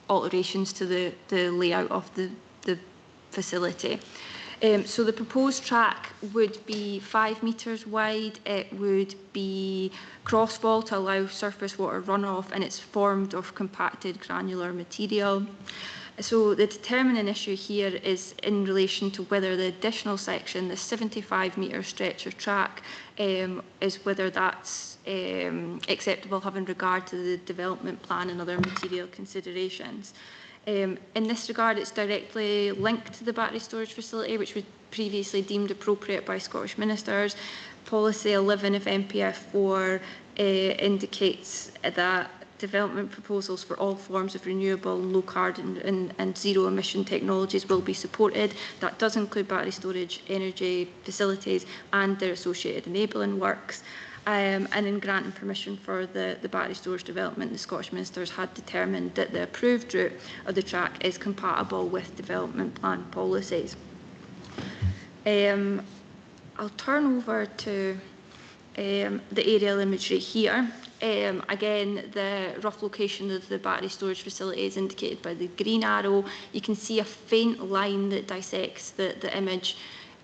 alterations to the layout of the facility. So the proposed track would be 5 metres wide. It would be crossfall to allow surface water runoff, and it's formed of compacted granular material. So the determining issue here is in relation to whether the additional section, the 75-metre stretch of track, is whether that's acceptable having regard to the development plan and other material considerations. In this regard, it's directly linked to the battery storage facility, which was previously deemed appropriate by Scottish ministers. Policy 11 of MPF4 indicates that development proposals for all forms of renewable, low carbon and zero emission technologies will be supported. That does include battery storage, energy facilities and their associated enabling works. And in granting permission for the battery storage development, the Scottish ministers had determined that the approved route of the track is compatible with development plan policies. I'll turn over to the aerial imagery here. Again, the rough location of the battery storage facility is indicated by the green arrow. You can see a faint line that dissects the image.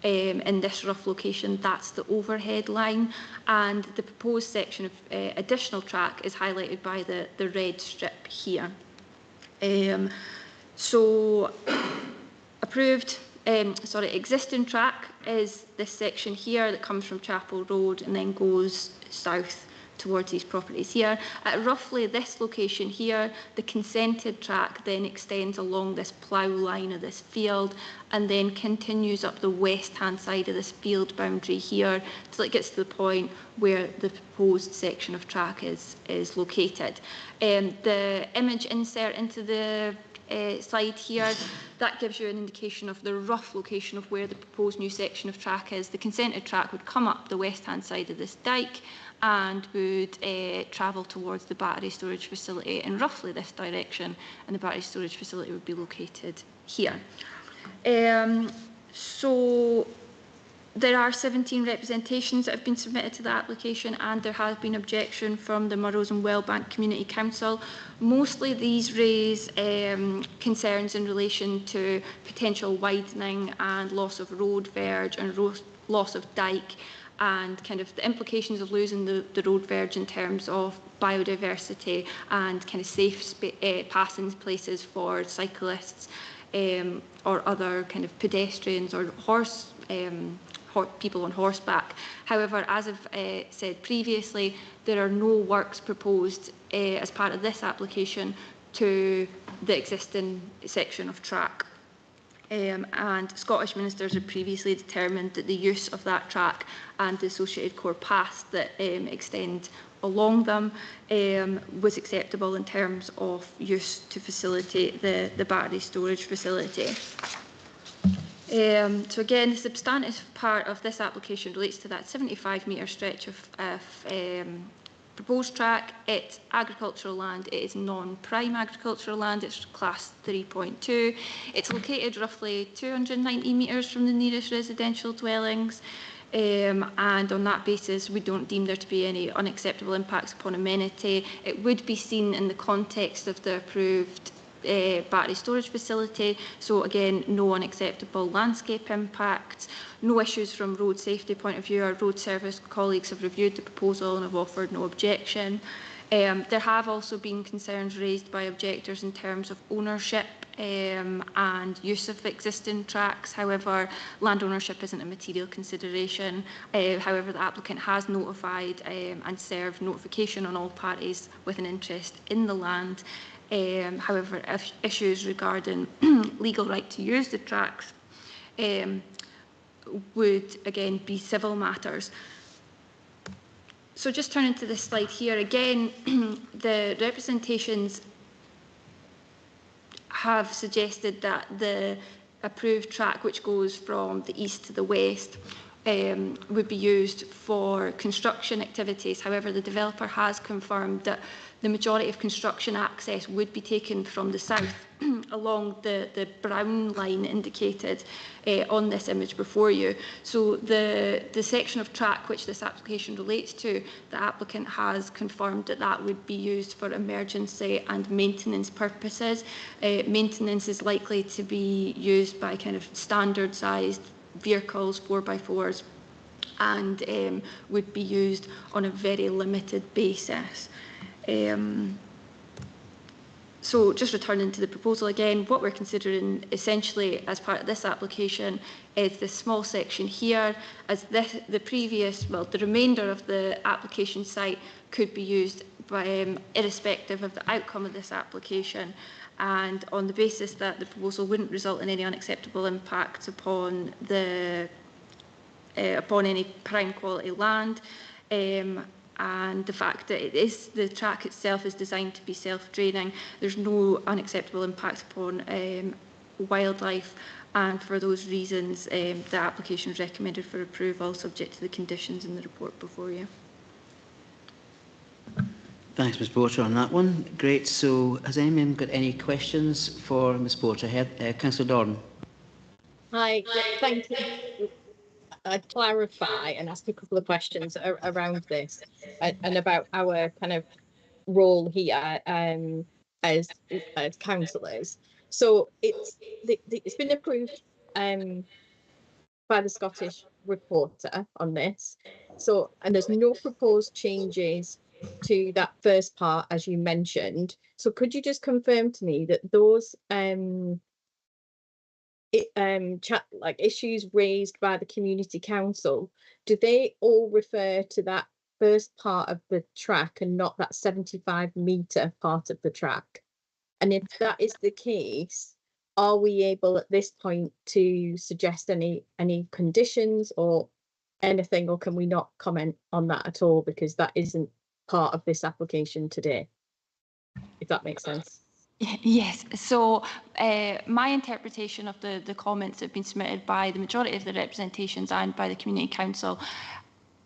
In this rough location, that's the overhead line, and the proposed section of additional track is highlighted by the red strip here. So approved, existing track is this section here that comes from Chapel Road and then goes south towards these properties here. At roughly this location here, the consented track then extends along this plough line of this field and then continues up the west-hand side of this field boundary here till it gets to the point where the proposed section of track is located. The image insert into the slide here. That gives you an indication of the rough location of where the proposed new section of track is. The consented track would come up the west-hand side of this dyke and would travel towards the battery storage facility in roughly this direction, and the battery storage facility would be located here. So there are 17 representations that have been submitted to the application, and there has been objection from the Murrows and Wellbank Community Council. Mostly these raise concerns in relation to potential widening and loss of road verge and loss of dyke, and kind of the implications of losing the road verge in terms of biodiversity and kind of safe passing places for cyclists or other kind of pedestrians or people on horseback. However, as I've said previously, there are no works proposed as part of this application to the existing section of track. And Scottish ministers had previously determined that the use of that track and the associated core paths that extend along them was acceptable in terms of use to facilitate the battery storage facility. So again, the substantive part of this application relates to that 75-metre stretch of proposed track. It's agricultural land. It is non-prime agricultural land. It's class 3.2. It's located roughly 290 metres from the nearest residential dwellings. And on that basis, we don't deem there to be any unacceptable impacts upon amenity. It would be seen in the context of the approved battery storage facility. So again, no unacceptable landscape impacts, no issues from road safety point of view. Our road service colleagues have reviewed the proposal and have offered no objection. There have also been concerns raised by objectors in terms of ownership and use of existing tracks. However, land ownership isn't a material consideration. However, the applicant has notified and served notification on all parties with an interest in the land. However, issues regarding legal right to use the tracks would again be civil matters. So just turning to this slide here, again, the representations have suggested that the approved track, which goes from the east to the west, would be used for construction activities. However, the developer has confirmed that the majority of construction access would be taken from the south along the brown line indicated on this image before you. So the section of track which this application relates to, the applicant has confirmed that that would be used for emergency and maintenance purposes. Maintenance is likely to be used by kind of standard sized vehicles, 4x4s, and would be used on a very limited basis. So just returning to the proposal again, what we're considering essentially as part of this application is this small section here, as the remainder of the application site could be used by, irrespective of the outcome of this application, and on the basis that the proposal wouldn't result in any unacceptable impacts upon any prime quality land. And the fact that the track itself is designed to be self-draining, there's no unacceptable impacts upon wildlife, and for those reasons the application is recommended for approval subject to the conditions in the report before you. Thanks, Ms Porter, on that one. Great. So has anyone got any questions for Ms Porter? Councillor Dorn. Hi, thank you. I'd clarify and ask a couple of questions around this and about our kind of role here as councillors. So it's been approved by the Scottish reporter on this. So, and there's no proposed changes to that first part, as you mentioned. So could you just confirm to me that those issues raised by the community council, do they all refer to that first part of the track and not that 75-metre part of the track? And if that is the case, are we able at this point to suggest any conditions or anything, or can we not comment on that at all because that isn't part of this application today, if that makes sense? Yes, so my interpretation of the comments that have been submitted by the majority of the representations and by the Community Council,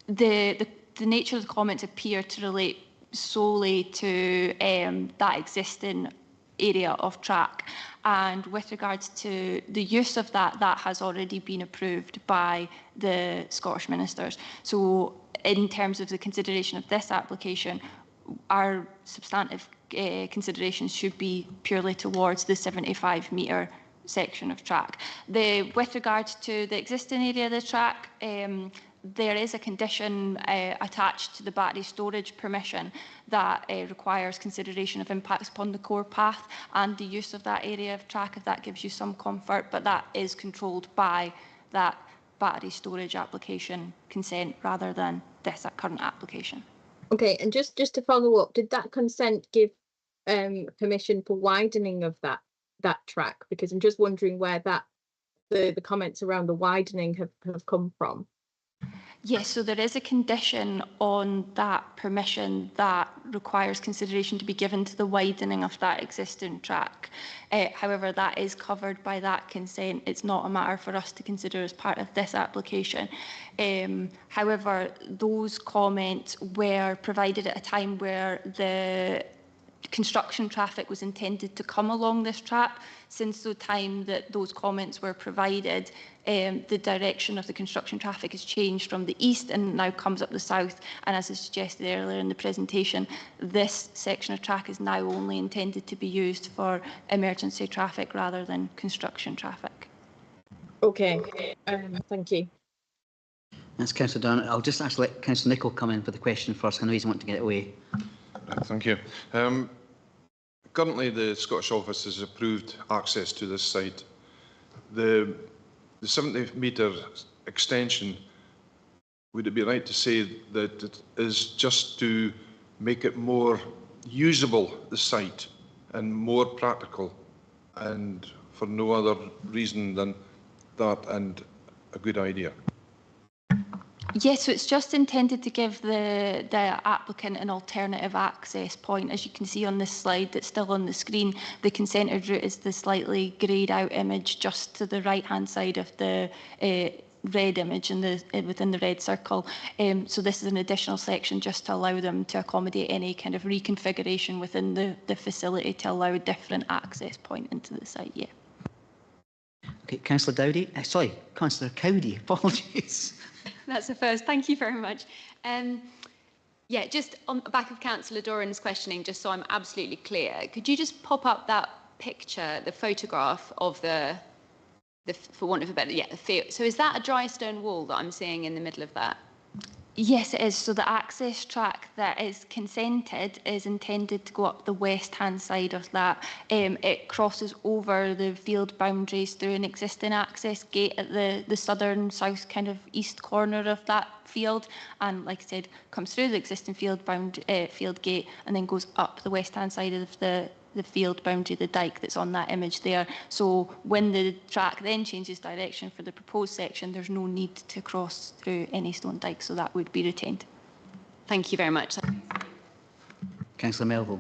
the nature of the comments appear to relate solely to that existing area of track. And with regards to the use of that, that has already been approved by the Scottish ministers. So in terms of the consideration of this application, our substantive considerations should be purely towards the 75-metre section of track. With regards to the existing area of the track, there is a condition attached to the battery storage permission that requires consideration of impacts upon the core path and the use of that area of track, if that gives you some comfort, but that is controlled by that battery storage application consent rather than this current application. Okay, and just to follow up, did that consent give permission for widening of that track? Because I'm just wondering where that the comments around the widening have come from. Yes, so there is a condition on that permission that requires consideration to be given to the widening of that existing track. However, that is covered by that consent. It's not a matter for us to consider as part of this application. However, those comments were provided at a time where the construction traffic was intended to come along this track. Since the time that those comments were provided, the direction of the construction traffic has changed from the east and now comes up the south. And as I suggested earlier in the presentation, this section of track is now only intended to be used for emergency traffic rather than construction traffic. Okay, thank you. That's Councillor Dunn. I'll just actually let Councillor Nicholl come in for the question first. I know he's wanting to get away. Thank you. Currently, the Scottish Office has approved access to this site. The 70-metre extension, would it be right to say that it is just to make it more usable, the site, and more practical, and for no other reason than that and a good idea? Yes, so it's just intended to give the applicant an alternative access point. As you can see on this slide that's still on the screen, the consented route is the slightly greyed out image just to the right-hand side of the red image within the red circle. So this is an additional section just to allow them to accommodate any kind of reconfiguration within the facility to allow a different access point into the site, yeah. Okay, Councillor Dowdy. Sorry, Councillor Cowdy, apologies. That's the first. Thank you very much. Yeah, just on the back of Councillor Doran's questioning, just so I'm absolutely clear, could you just pop up that picture, the photograph of the for want of a better, the field. So is that a dry stone wall that I'm seeing in the middle of that? Yes, it is. So the access track that is consented is intended to go up the west-hand side of that. It crosses over the field boundaries through an existing access gate at the southern, south kind of east corner of that field, and like I said, comes through the existing field gate and then goes up the west-hand side of the field boundary, the dike that's on that image there. So when the track then changes direction for the proposed section, there's no need to cross through any stone dike, so that would be retained. Thank you very much. Councillor Melville.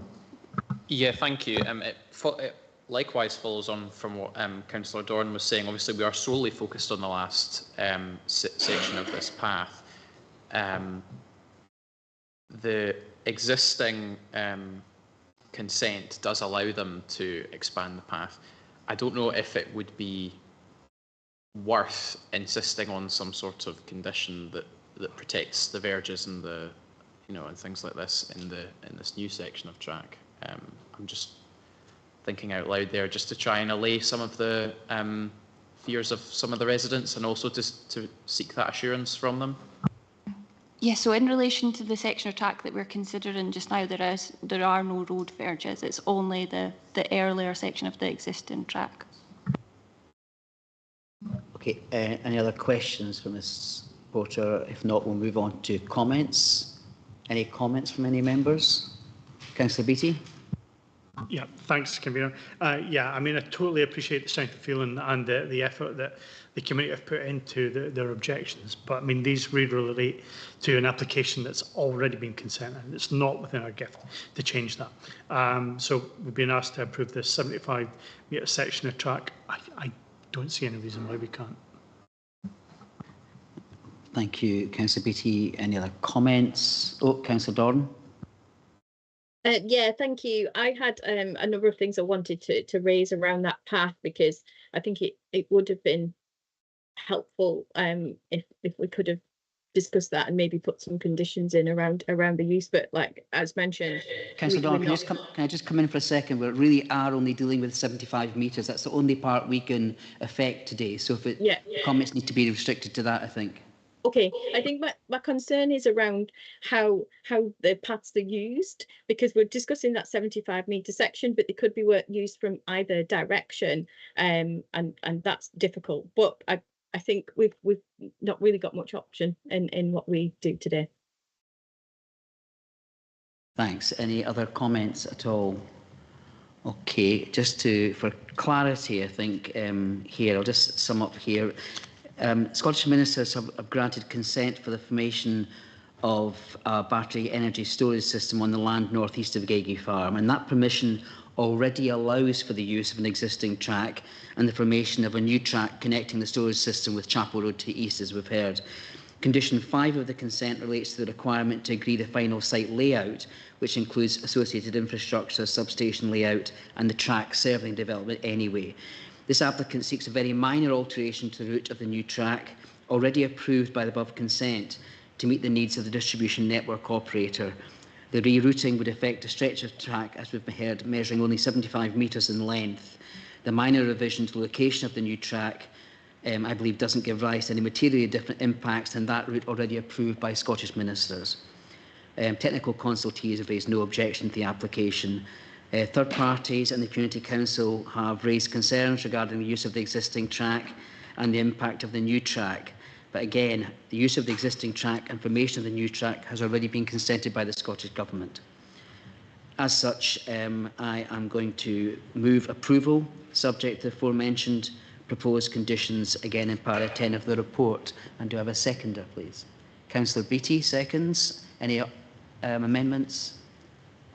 Yeah, thank you. It likewise follows on from what Councillor Doran was saying. Obviously, we are solely focused on the last section of this path. The existing consent does allow them to expand the path. I don't know if it would be worth insisting on some sort of condition that protects the verges and the and things like this in this new section of track. I'm just thinking out loud there, just to try and allay some of the fears of some of the residents, and also to seek that assurance from them. Yes, so in relation to the section of track that we're considering just now, there are no road verges. It's only the earlier section of the existing track. Okay, any other questions for Ms. Porter? If not, we'll move on to comments. Any comments from any members? Councillor Beattie. Yeah, thanks, Convener. Yeah, I mean, I totally appreciate the strength of feeling and the effort that the committee have put into their objections. But I mean, these really relate to an application that's already been consented. It's not within our gift to change that. So we've been asked to approve this 75-metre section of track. I don't see any reason why we can't. Thank you, Councillor Beattie. Any other comments? Oh, Councillor Doran. Yeah, thank you. I had a number of things I wanted to raise around that path, because I think it would have been helpful if we could have discussed that and maybe put some conditions in around the use. But like as mentioned, Councillor Doran, can I just come in for a second? We really are only dealing with 75 metres. That's the only part we can affect today. So if comments need to be restricted to that, I think. Okay, I think my concern is around how the paths are used, because we're discussing that 75-metre section, but they could be used from either direction, and that's difficult. But I think we've not really got much option in what we do today. Thanks. Any other comments at all? Okay, just for clarity, I think here I'll just sum up here. Scottish ministers have granted consent for the formation of a battery energy storage system on the land northeast of Gagey Farm, and that permission already allows for the use of an existing track and the formation of a new track connecting the storage system with Chapel Road to East, as we've heard. Condition 5 of the consent relates to the requirement to agree the final site layout, which includes associated infrastructure, substation layout and the track serving development anyway. This applicant seeks a very minor alteration to the route of the new track, already approved by the above consent, to meet the needs of the distribution network operator. The rerouting would affect a stretch of track, as we've heard, measuring only 75 metres in length. The minor revision to the location of the new track, I believe, doesn't give rise to any materially different impacts than that route already approved by Scottish ministers. Technical consultees have raised no objection to the application. Third parties and the Community Council have raised concerns regarding the use of the existing track and the impact of the new track. But again, the use of the existing track and formation of the new track has already been consented by the Scottish Government. As such, I am going to move approval, subject to the aforementioned proposed conditions, again in para 10 of the report. And do I have a seconder, please? Councillor Beattie, seconds. Any amendments?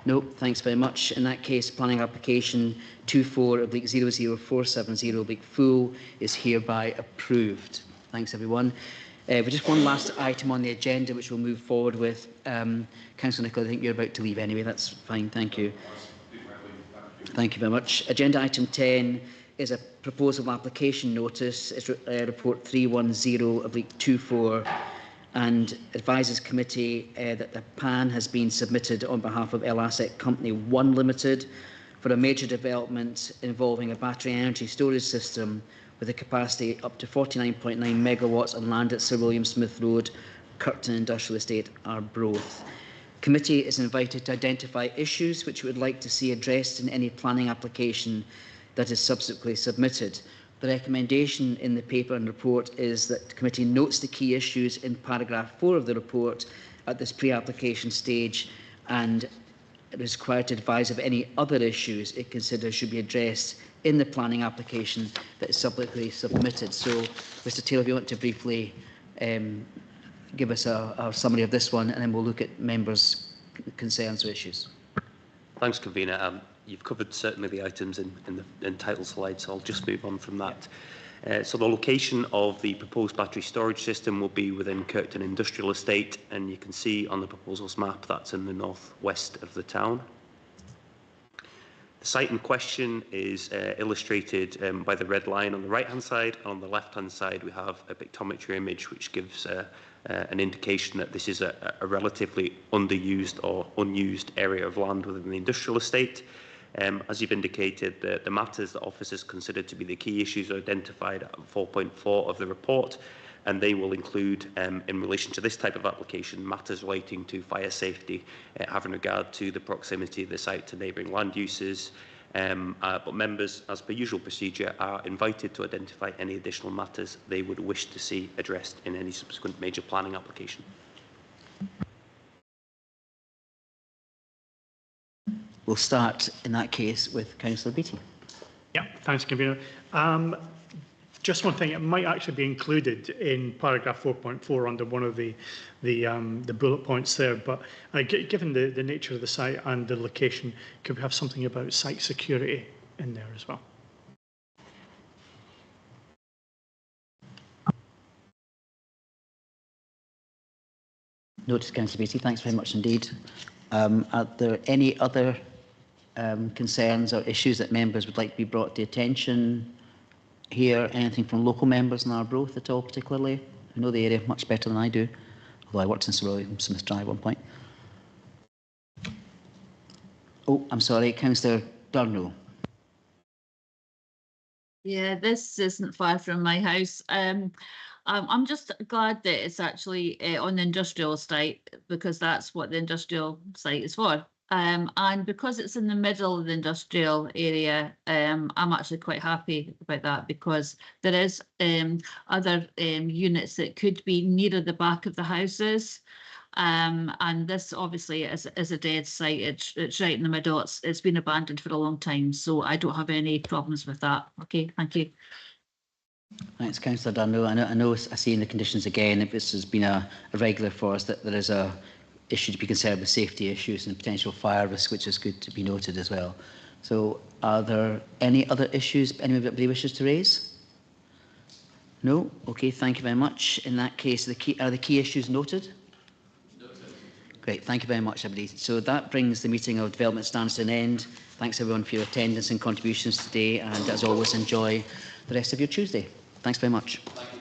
No, thanks very much. In that case, planning application 24/00470 is hereby approved. Thanks, everyone. Just one last item on the agenda, which we'll move forward with. Councillor Nicholl, I think you're about to leave anyway. That's fine. Thank you. Thank you very much. Agenda item 10 is a proposal application notice. It's report 310/24. And advises committee that the PAN has been submitted on behalf of El Asset Company 1 Limited for a major development involving a battery energy storage system with a capacity up to 49.9 megawatts on land at Sir William Smith Road, Kirkton Industrial Estate, Arbroath. Committee is invited to identify issues which it would like to see addressed in any planning application that is subsequently submitted. The recommendation in the paper and report is that the committee notes the key issues in paragraph 4 of the report at this pre-application stage, and it is required to advise of any other issues it considers should be addressed in the planning application that is subsequently submitted. So, Mr Taylor, if you want to briefly give us a summary of this one, and then we'll look at members' concerns or issues. Thanks, Convener. You've covered certainly the items in the title slide, so I'll just move on from that. So the location of the proposed battery storage system will be within Kirkton Industrial Estate, and you can see on the proposals map that's in the northwest of the town. The site in question is illustrated by the red line on the right-hand side, and on the left-hand side we have a pictometry image which gives an indication that this is a relatively underused or unused area of land within the industrial estate. As you've indicated, the matters that officers consider to be the key issues are identified at 4.4 of the report, and they will include, in relation to this type of application, matters relating to fire safety, having regard to the proximity of the site to neighbouring land uses. But members, as per usual procedure, are invited to identify any additional matters they would wish to see addressed in any subsequent major planning application. we'll start in that case with Councillor Beattie. Yeah, thanks, Convener. Just one thing, it might actually be included in paragraph 4.4 under one of the bullet points there, but given the nature of the site and the location, could we have something about site security in there as well? Noted, Councillor Beattie. Thanks very much indeed. Are there any other concerns or issues that members would like to be brought to attention here? Anything from local members in Arbroath at all, particularly? I know the area much better than I do, although I worked in Sir William Smith Drive at one point. Oh, I'm sorry, Councillor Durno. Yeah, this isn't far from my house. I'm just glad that it's actually on the industrial site, because that's what the industrial site is for. And because it's in the middle of the industrial area, I'm actually quite happy about that, because there is other units that could be nearer the back of the houses. And this obviously is a dead site. It's right in the middle. It's been abandoned for a long time, so I don't have any problems with that. Okay, thank you. Thanks, Councillor Durno. I know I see in the conditions again, if this has been a regular for us, that there is a issue to be concerned with safety issues and potential fire risk, which is good to be noted as well. So are there any other issues anybody wishes to raise? No? Okay, thank you very much. In that case, are the key issues noted? Great, thank you very much, everybody. So that brings the meeting of Development Standards to an end. Thanks everyone for your attendance and contributions today, and as always, enjoy the rest of your Tuesday. Thanks very much. Thank you.